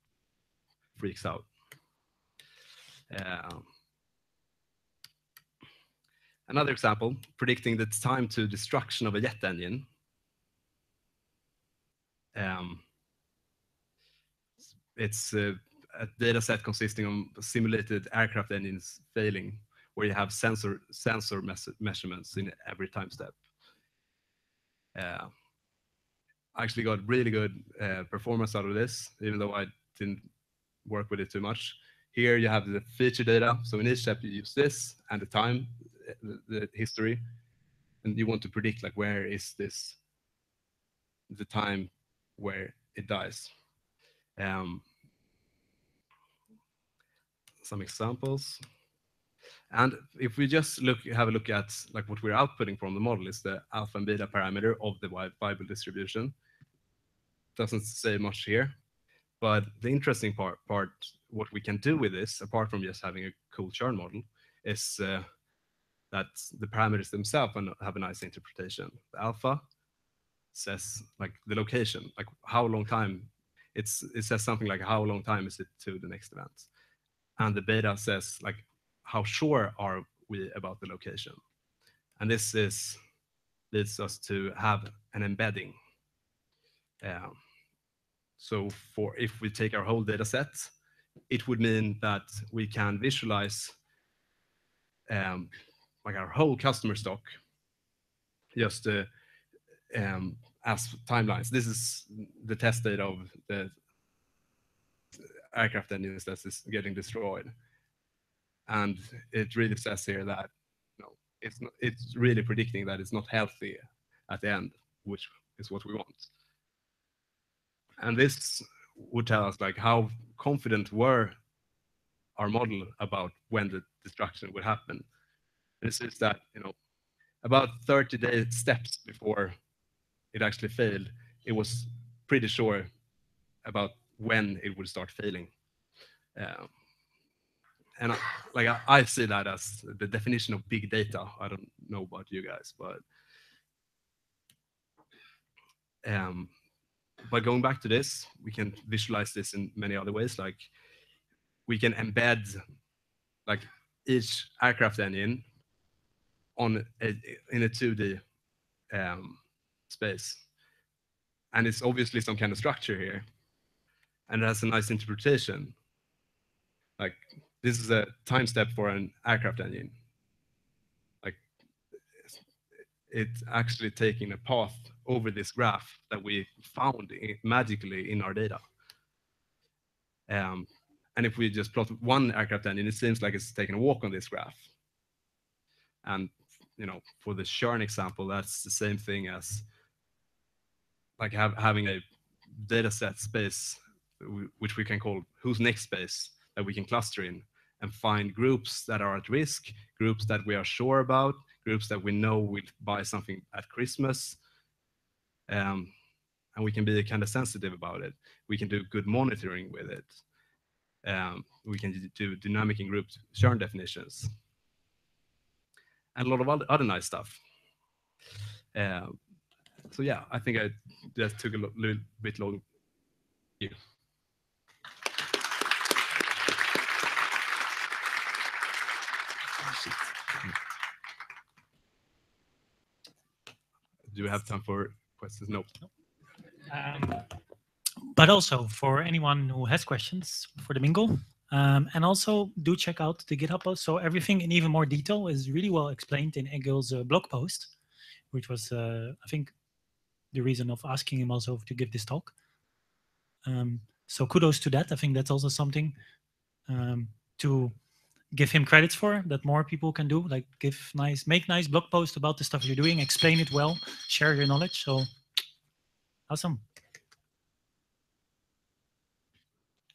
freaks out. Another example, predicting the time to destruction of a jet engine. It's a data set consisting of simulated aircraft engines failing, where you have sensor measurements in every time step. I actually got really good performance out of this, even though I didn't work with it too much. Here you have the feature data. So in each step you use this and the time, the history, and you want to predict like where is this, the time where it dies. Some examples. And if we just have a look at like what we're outputting from the model is the alpha and beta parameter of the Weibull distribution. Doesn't say much here, but the interesting part, what we can do with this, apart from just having a cool churn model, is that the parameters themselves have a nice interpretation. The alpha says like the location, like how long time, it says something like how long time is it to the next event. And the beta says like how sure are we about the location. And this leads us to have an embedding. So if we take our whole data set, it would mean that we can visualize like our whole customer stock just as timelines. This is the test data of the aircraft engines that is getting destroyed. And it really says here that it's really predicting that it's not healthy at the end, which is what we want. And this would tell us like how confident were our model about when the destruction would happen. This is that about 30 steps before it actually failed, it was pretty sure about when it would start failing. And I see that as the definition of big data. I don't know about you guys, but by going back to this, we can visualize this in many other ways. Like we can embed like each aircraft engine in a 2D space. And it's obviously some kind of structure here. And it has a nice interpretation. Like this is a time step for an aircraft engine. Like it's actually taking a path over this graph that we found magically in our data. And if we just plot one aircraft engine, it seems like it's taking a walk on this graph. And for the churn example, that's the same thing as like having a data set space, which we can call who's next space, that we can cluster in and find groups that are at risk, groups that we are sure about, groups that we know will buy something at Christmas. And we can be kind of sensitive about it. We can do good monitoring with it. We can do dynamic in group churn definitions. and a lot of other nice stuff. So yeah, I think I just took a little bit long. You. Do we have time for questions? No. But also for anyone who has questions for the mingle, and also do check out the GitHub post. So everything in even more detail is really well explained in Egil's blog post, which was, I think, the reason of asking him also to give this talk. So kudos to that. I think that's also something to give him credits for, that more people can do, like make nice blog posts about the stuff you're doing, explain it well, share your knowledge. So awesome.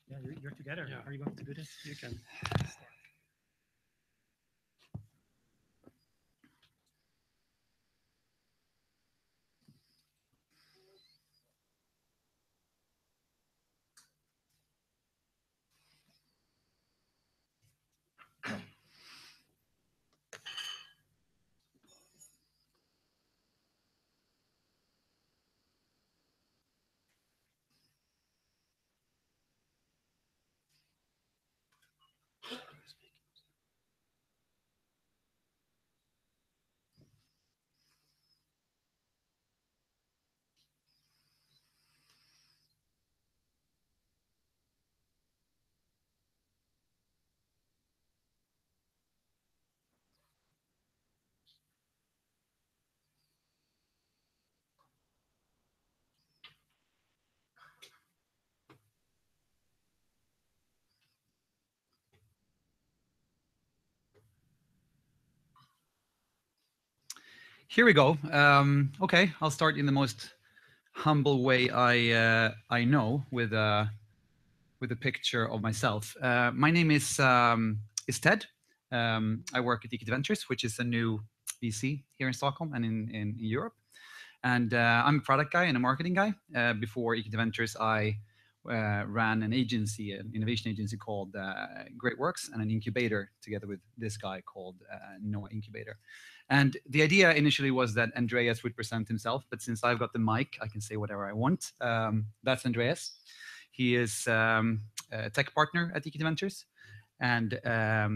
Yeah, you're together. Yeah. Are you going to do this? You can. Here we go. Okay, I'll start in the most humble way I know with a picture of myself. My name is Ted. I work at EQT Ventures, which is a new VC here in Stockholm and in Europe. And I'm a product guy and a marketing guy. Before EQT Ventures, I ran an agency, an innovation agency called Great Works, and an incubator together with this guy called Noah Incubator. And the idea initially was that Andreas would present himself, but since I've got the mic, I can say whatever I want. That's Andreas. He is a tech partner at EQT Ventures. And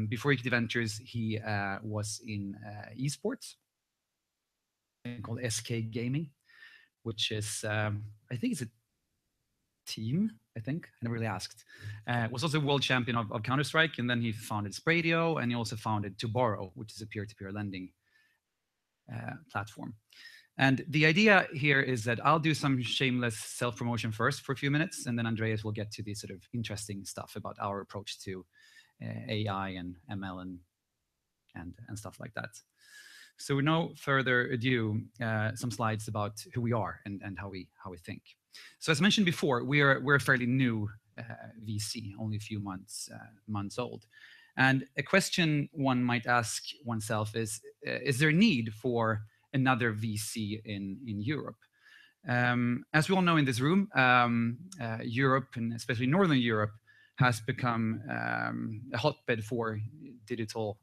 before EQT Ventures, he was in esports, called SK Gaming, which is, I think it's a team, I never really asked. Was also world champion of Counter-Strike, and then he founded Spradio, and he also founded To Borrow, which is a peer-to-peer lending platform. And the idea here is that I'll do some shameless self-promotion first for a few minutes, and then Andreas will get to the sort of interesting stuff about our approach to AI and ML and stuff like that. So with no further ado, some slides about who we are and how we think. So as mentioned before, we're a fairly new VC, only a few months old. And a question one might ask oneself is there a need for another VC in Europe? As we all know in this room, Europe, and especially Northern Europe, has become a hotbed for digital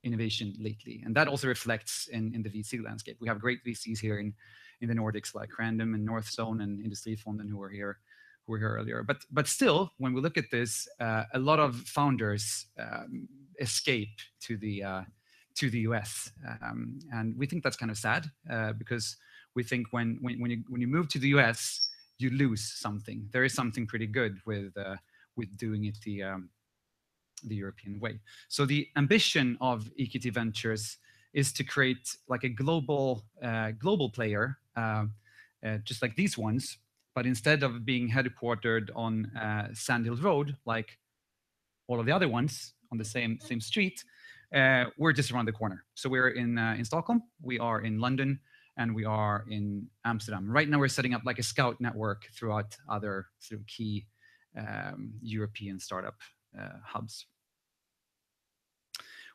innovation lately. And that also reflects in the VC landscape. We have great VCs here in the Nordics, like Random and Northzone and Industrifonden, who were here earlier. But still, when we look at this, a lot of founders escape to the US, and we think that's kind of sad because we think when you move to the US, you lose something. There is something pretty good with doing it the European way. So the ambition of EQT Ventures is to create like a global player, just like these ones, but instead of being headquartered on Sand Hill Road, like all of the other ones on the same street, we're just around the corner. So we're in Stockholm, we are in London, and we are in Amsterdam. Right now, we're setting up like a scout network throughout other sort of key European startup hubs.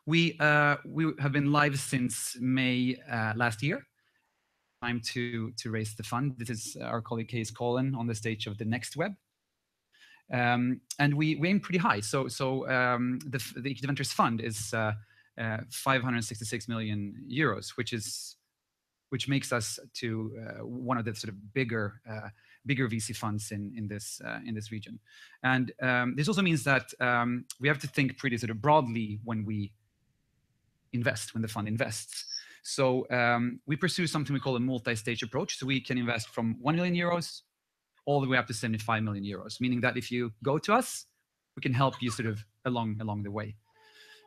We have been live since May last year. Time to raise the fund. This is our colleague Case Colin on the stage of the Next Web. And we aim pretty high. So the EQT Ventures Fund is 566 million euros, which makes us to one of the sort of bigger VC funds in this region. And this also means that we have to think pretty sort of broadly when we invest, when the fund invests. So we pursue something we call a multi-stage approach. So we can invest from 1 million euros all the way up to 75 million euros, meaning that if you go to us, we can help you sort of along the way.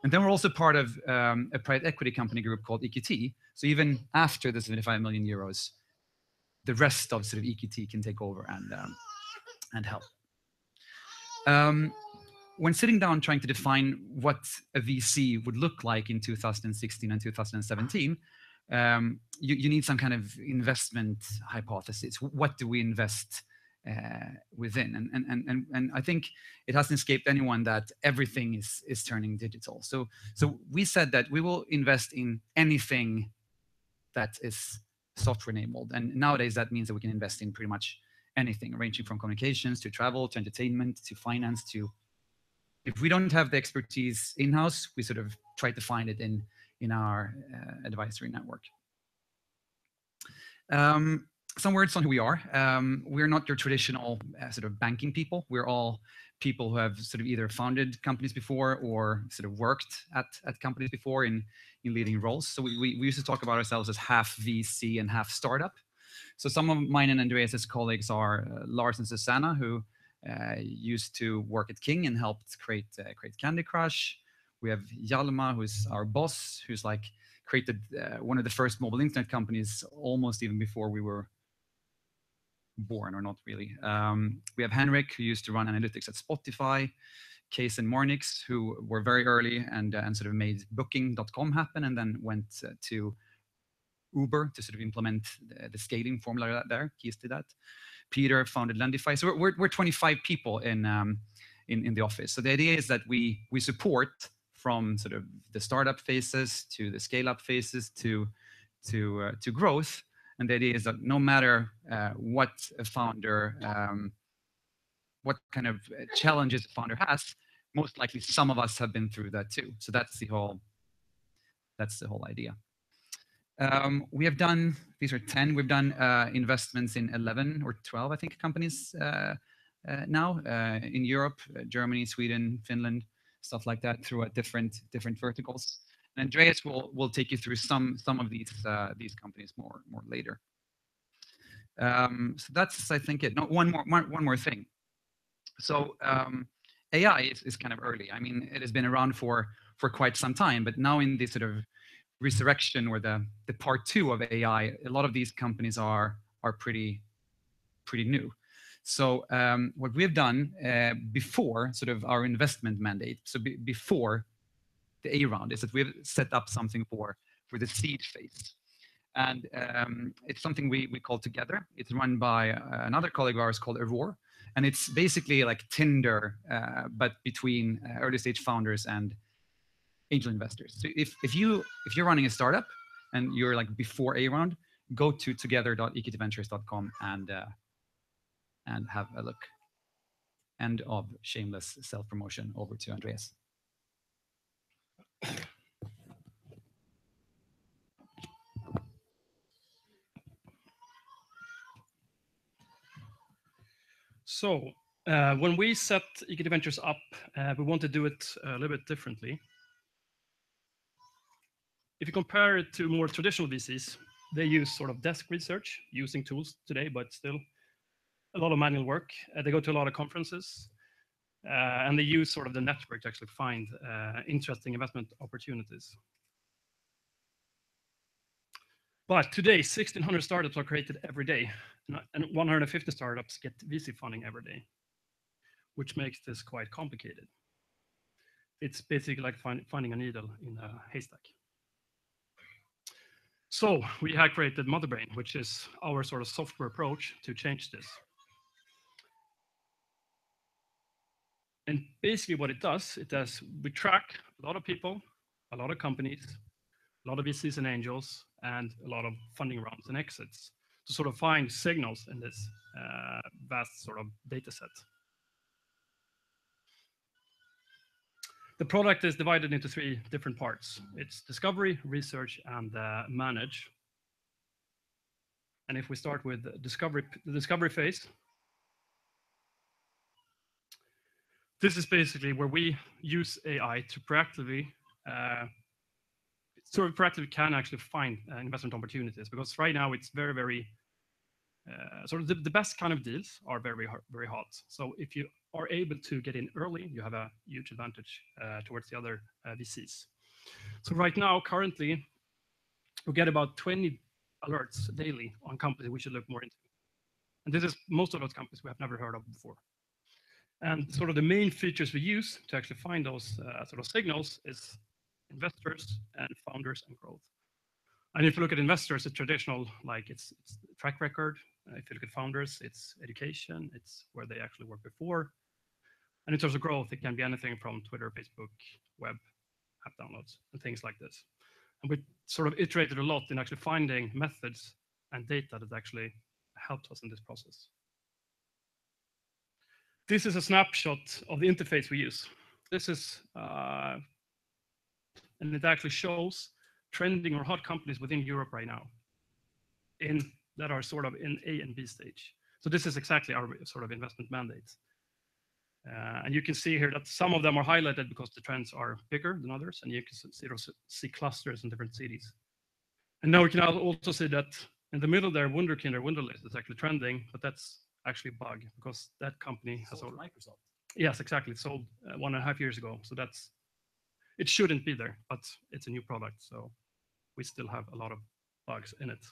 And then we're also part of a private equity company group called EQT. So even after the 75 million euros, the rest of sort of EQT can take over and help. When sitting down trying to define what a VC would look like in 2016 and 2017, you need some kind of investment hypothesis. What do we invest within? And I think it hasn't escaped anyone that everything is turning digital. So we said that we will invest in anything that is software enabled. And nowadays that means that we can invest in pretty much anything, ranging from communications to travel to entertainment to finance to, if we don't have the expertise in-house, we sort of try to find it in our advisory network. Some words on who we are. We're not your traditional sort of banking people. We're all people who have sort of either founded companies before or sort of worked at companies before in leading roles. So we used to talk about ourselves as half VC and half startup. So some of mine and Andreas's colleagues are Lars and Susanna, who used to work at King and helped create Candy Crush. We have Hjalmar, who's our boss, who's like created one of the first mobile internet companies almost even before we were born, or not really. We have Henrik, who used to run analytics at Spotify. Case and Marnix, who were very early and sort of made Booking.com happen, and then went to Uber to sort of implement the scaling formula there. Keys to that. Peter founded Lendify. So we're 25 people in the office. So the idea is that we support from sort of the startup phases to the scale up phases to growth. And the idea is that no matter what a founder, what kind of challenges a founder has, most likely some of us have been through that too. So that's the whole idea. We have done, these are 10, we've done investments in 11 or 12, I think, companies now in Europe, Germany, Sweden, Finland, stuff like that, through different verticals. And Andreas will take you through some of these companies more later. So that's, I think, it. No, one more thing. So AI is kind of early. I mean, it has been around for quite some time, but now in this sort of resurrection or the part 2 of AI, a lot of these companies are pretty new. So what we have done before sort of our investment mandate, so before the A round, is that we've set up something for the seed phase. And it's something we call Together. It's run by another colleague of ours called Aurore. And it's basically like Tinder, but between early stage founders and angel investors. So if you're running a startup and you're like before A round, go to together.equityventures.com and have a look. End of shameless self-promotion. Over to Andreas. So when we set EQT Ventures up, we want to do it a little bit differently. If you compare it to more traditional VCs, they use sort of desk research using tools today, but still a lot of manual work. They go to a lot of conferences, and they use sort of the network to actually find interesting investment opportunities. But today, 1,600 startups are created every day, and 150 startups get VC funding every day, which makes this quite complicated. It's basically like finding a needle in a haystack. So we have created Motherbrain, which is our sort of software approach to change this. And basically what it does, we track a lot of people, a lot of companies, a lot of VCs and angels, and a lot of funding rounds and exits to sort of find signals in this vast sort of data set. The product is divided into 3 different parts. It's discovery, research, and manage. And if we start with the discovery phase, this is basically where we use AI to proactively, so we proactively can actually find investment opportunities, because right now it's very, very, sort of the best kind of deals are very, very hot. So if you are able to get in early, you have a huge advantage towards the other VCs. So right now, currently, we get about 20 alerts daily on companies we should look more into. And this is most of those companies we have never heard of before. And sort of the main features we use to actually find those sort of signals is investors and founders and growth. And if you look at investors, it's traditional, like it's track record. If you look at founders, it's education, it's where they actually worked before. And in terms of growth, it can be anything from Twitter, Facebook, web, app downloads, and things like this. And we sort of iterated a lot in actually finding methods and data that actually helped us in this process. This is a snapshot of the interface we use. This is, and it actually shows trending or hot companies within Europe right now that are sort of in A and B stage. So this is exactly our sort of investment mandate. And you can see here that some of them are highlighted because the trends are bigger than others, and you can see clusters in different cities. And now we can also see that in the middle there, Wunderkind or Wunderlist is actually trending, but that's actually a bug because that company has sold Microsoft. Yes, exactly. It sold 1.5 years ago. So it shouldn't be there, but it's a new product. So we still have a lot of bugs in it.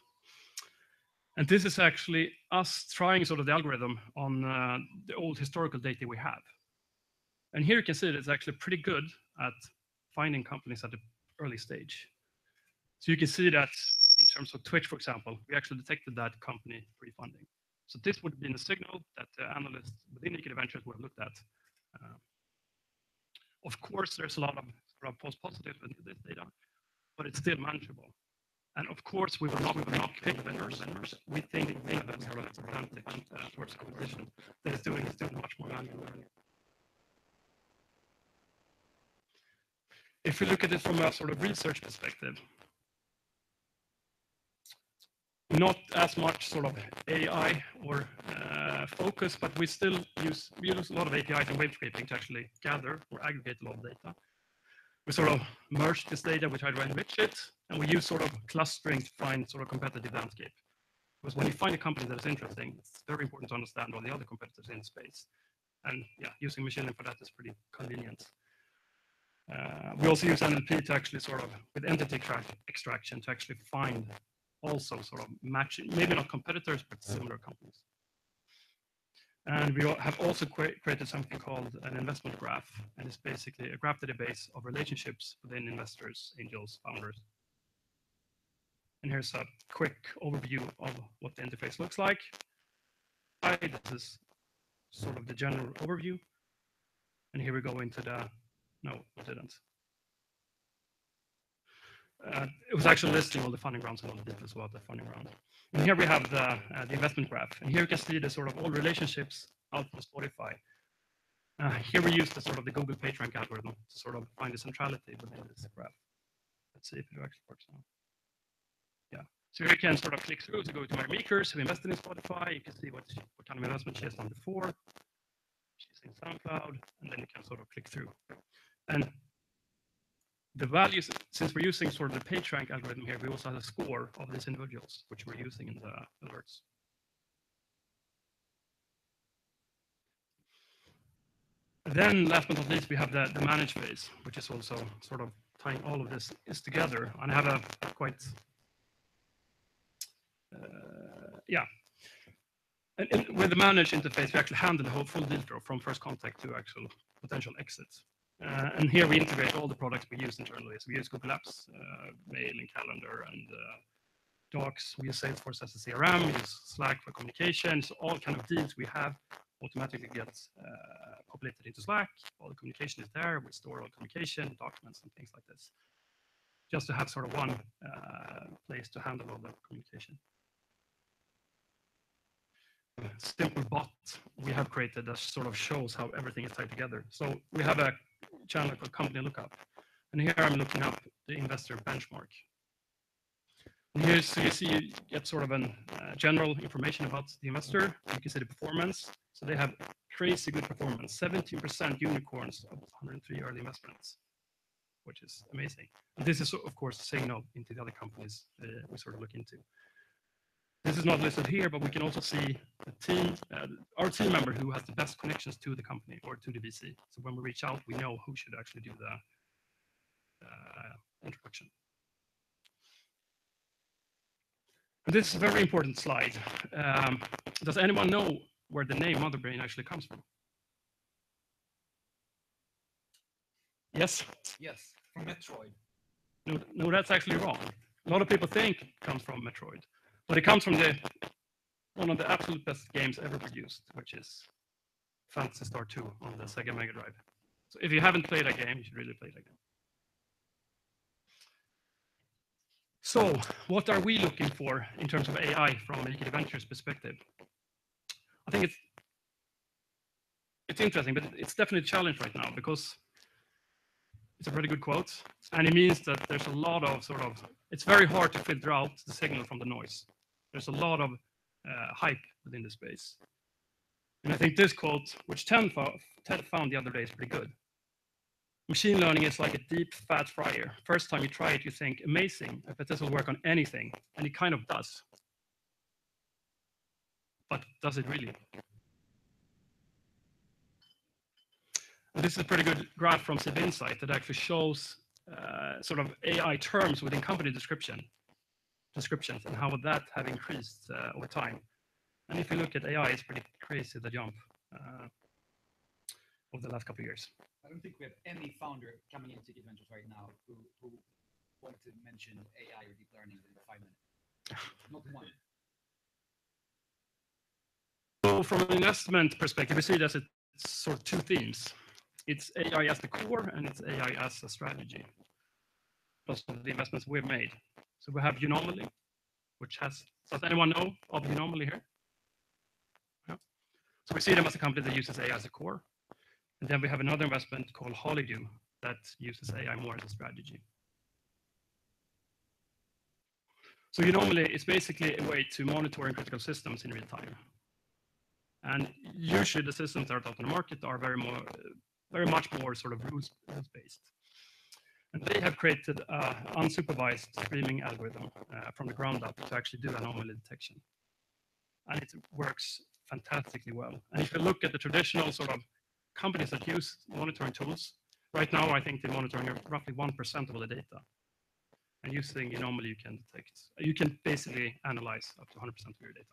And this is actually us trying sort of the algorithm on the old historical data we have. And here you can see that it's actually pretty good at finding companies at the early stage. So you can see that in terms of Twitch, for example, we actually detected that company pre-funding. So this would have been a signal that the analysts within Equity Ventures would have looked at. Of course, there's a lot of sort of false positives in this data, but it's still manageable. And of course, we will not pick vendors. We think we have a sort of advantage towards competition that is doing much more manual. If we look at it from a sort of research perspective, not as much sort of AI or focus, but we use a lot of APIs and wave scraping to actually gather or aggregate a lot of data. We sort of merge this data, we try to enrich it, and we use sort of clustering to find sort of competitive landscape. Because when you find a company that is interesting, it's very important to understand all the other competitors in the space. And yeah, using machine learning for that is pretty convenient. We also use NLP to actually sort of, with entity extraction, to actually find also sort of matching, maybe not competitors, but similar companies. And we have also created something called an investment graph, and it's basically a graph database of relationships within investors, angels, founders. And here's a quick overview of what the interface looks like. This is sort of the general overview. And here we go into no, it didn't. It was actually listing all the funding rounds and all the details about the funding round. And here we have the investment graph. And here you can see the sort of all relationships out from Spotify. Here we use the sort of the Google PageRank algorithm to sort of find the centrality within this graph. Let's see if it actually works now. Yeah. So here you can sort of click through to go to my makers who invested in Spotify. You can see what kind of investment she has done before. She's in SoundCloud, and then you can sort of click through. And the values, since we're using sort of the PageRank algorithm here, we also have a score of these individuals, which we're using in the alerts. Then last but not least, we have the manage phase, which is also sort of tying all of this together. And I have a quite, yeah. And with the manage interface, we actually handle the whole full deal flow from first contact to actual potential exit. And here we integrate all the products we use internally. So we use Google Apps, Mail and Calendar and Docs. We use Salesforce as a CRM. We use Slack for communication. So all kind of deals we have automatically get populated into Slack. All the communication is there. We store all communication, documents, and things like this, just to have sort of one place to handle all the communication. Simple bot we have created that sort of shows how everything is tied together. So we have a channel called Company Lookup. And here I'm looking up the investor benchmark. And here, so you see, you get sort of a general information about the investor. You can see the performance. So they have crazy good performance, 17% unicorns of 103 early investments, which is amazing. And this is, of course, a signal into the other companies we sort of look into. This is not listed here, but we can also see the team, our team member who has the best connections to the company or to the VC. So when we reach out, we know who should actually do the introduction. And this is a very important slide. Does anyone know where the name Mother Brain actually comes from? Yes? Yes, from Metroid. No, that's actually wrong. A lot of people think it comes from Metroid, but it comes from one of the absolute best games ever produced, which is Phantasy Star 2 on the Sega Mega Drive. So if you haven't played that game, you should really play that game. So what are we looking for in terms of AI from a Make It Ventures perspective? I think it's interesting, but it's definitely a challenge right now because it's a pretty good quote, and it means that there's a lot of it's very hard to filter out the signal from the noise. There's a lot of hype within the space. And I think this quote, which Ted found the other day, is pretty good. Machine learning is like a deep fat fryer. First time you try it, you think, amazing, I bet this will work on anything. And it kind of does. But does it really? And this is a pretty good graph from SIB Insight that actually shows sort of AI terms within company descriptions and how would that have increased over time. And if you look at AI, it's pretty crazy, the jump over the last couple of years. I don't think we have any founder coming into Make It Ventures right now who want to mention AI or deep learning in 5 minutes. Not one. So from an investment perspective, we see that it's sort of two themes. It's AI as the core and it's AI as a strategy. Plus of the investments we've made. So we have Unomaly, which does anyone know of Unomaly here? Yeah. So we see them as a company that uses AI as a core. And then we have another investment called Holido that uses AI more as a strategy. So Unomaly is basically a way to monitor critical systems in real time. And usually the systems that are out on the market are very much more sort of rules-based. And they have created an unsupervised streaming algorithm from the ground up to actually do anomaly detection. And it works fantastically well. And if you look at the traditional sort of companies that use monitoring tools, right now I think they're monitoring roughly 1% of all the data. And using Unomaly, you can basically analyze up to 100% of your data.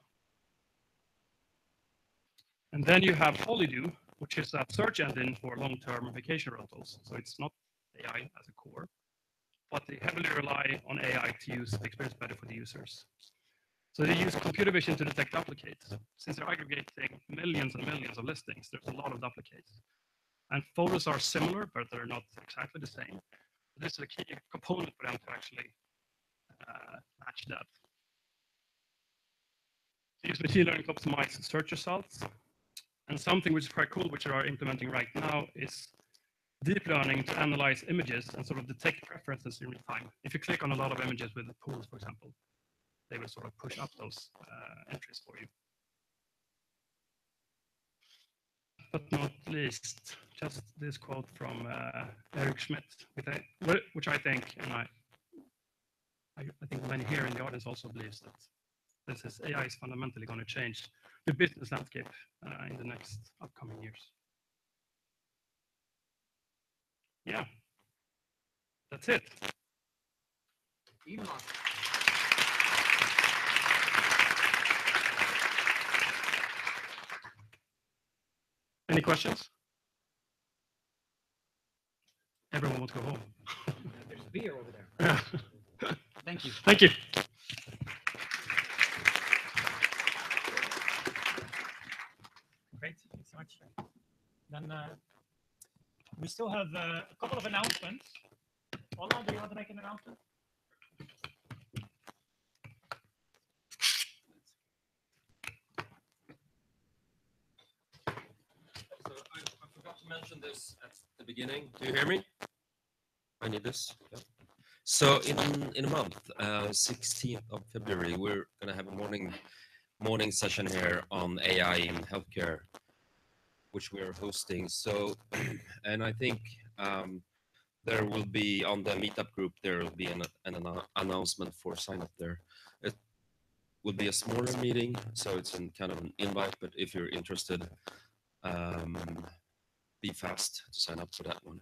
And then you have Holido, which is a search engine for long-term vacation rentals. So it's not AI as a core, but they heavily rely on AI to use the experience better for the users. So they use computer vision to detect duplicates. Since they're aggregating millions and millions of listings, there's a lot of duplicates. And photos are similar, but they're not exactly the same. This is a key component for them to actually match that. They use machine learning to optimize search results. And something which is quite cool, which we are implementing right now, is deep learning to analyze images and sort of detect preferences in real time. If you click on a lot of images with pools, for example, they will sort of push up those entries for you. But not least, just this quote from Eric Schmidt, which I think, and I think many here in the audience also believes that AI is fundamentally going to change the business landscape in the next upcoming years. Yeah, that's it. Any questions? Everyone wants to go home. There's beer over there. Yeah. Thank you. Thank you. Great, thanks so much. Then we still have a couple of announcements. Ola, do you want to make an announcement? So I forgot to to mention this at the beginning. Do you hear me? I need this. Yeah. So in a month, 16th of February, we're gonna have a morning session here on AI in healthcare, which we are hosting. So, and I think there will be on the meetup group, there will be an announcement for sign up there. It will be a smaller meeting, so it's in kind of an invite, but if you're interested, be fast to sign up for that one.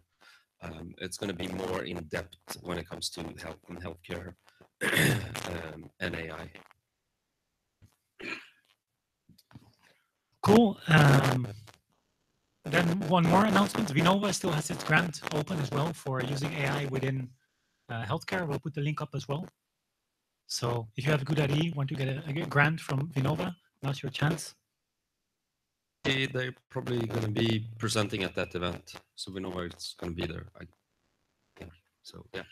It's going to be more in depth when it comes to health and healthcare and AI. Cool. Then one more announcement. Vinnova still has its grant open as well for using AI within healthcare. We'll put the link up as well. So if you have a good idea, want to get a grant from Vinnova, now's your chance. They're probably going to be presenting at that event, so Vinnova is going to be there. So yeah.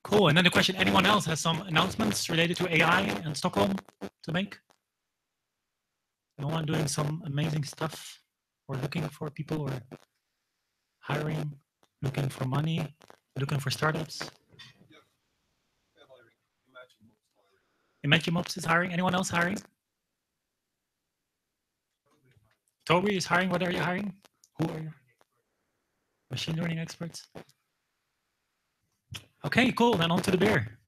Cool. And then the question: anyone else has some announcements related to AI and Stockholm to make? No one doing some amazing stuff, or looking for people, or hiring, looking for money, looking for startups? Imagimops is hiring. Anyone else hiring? Toby is hiring. What are you hiring? Who are you? Machine learning experts. Okay, cool. Then on to the beer.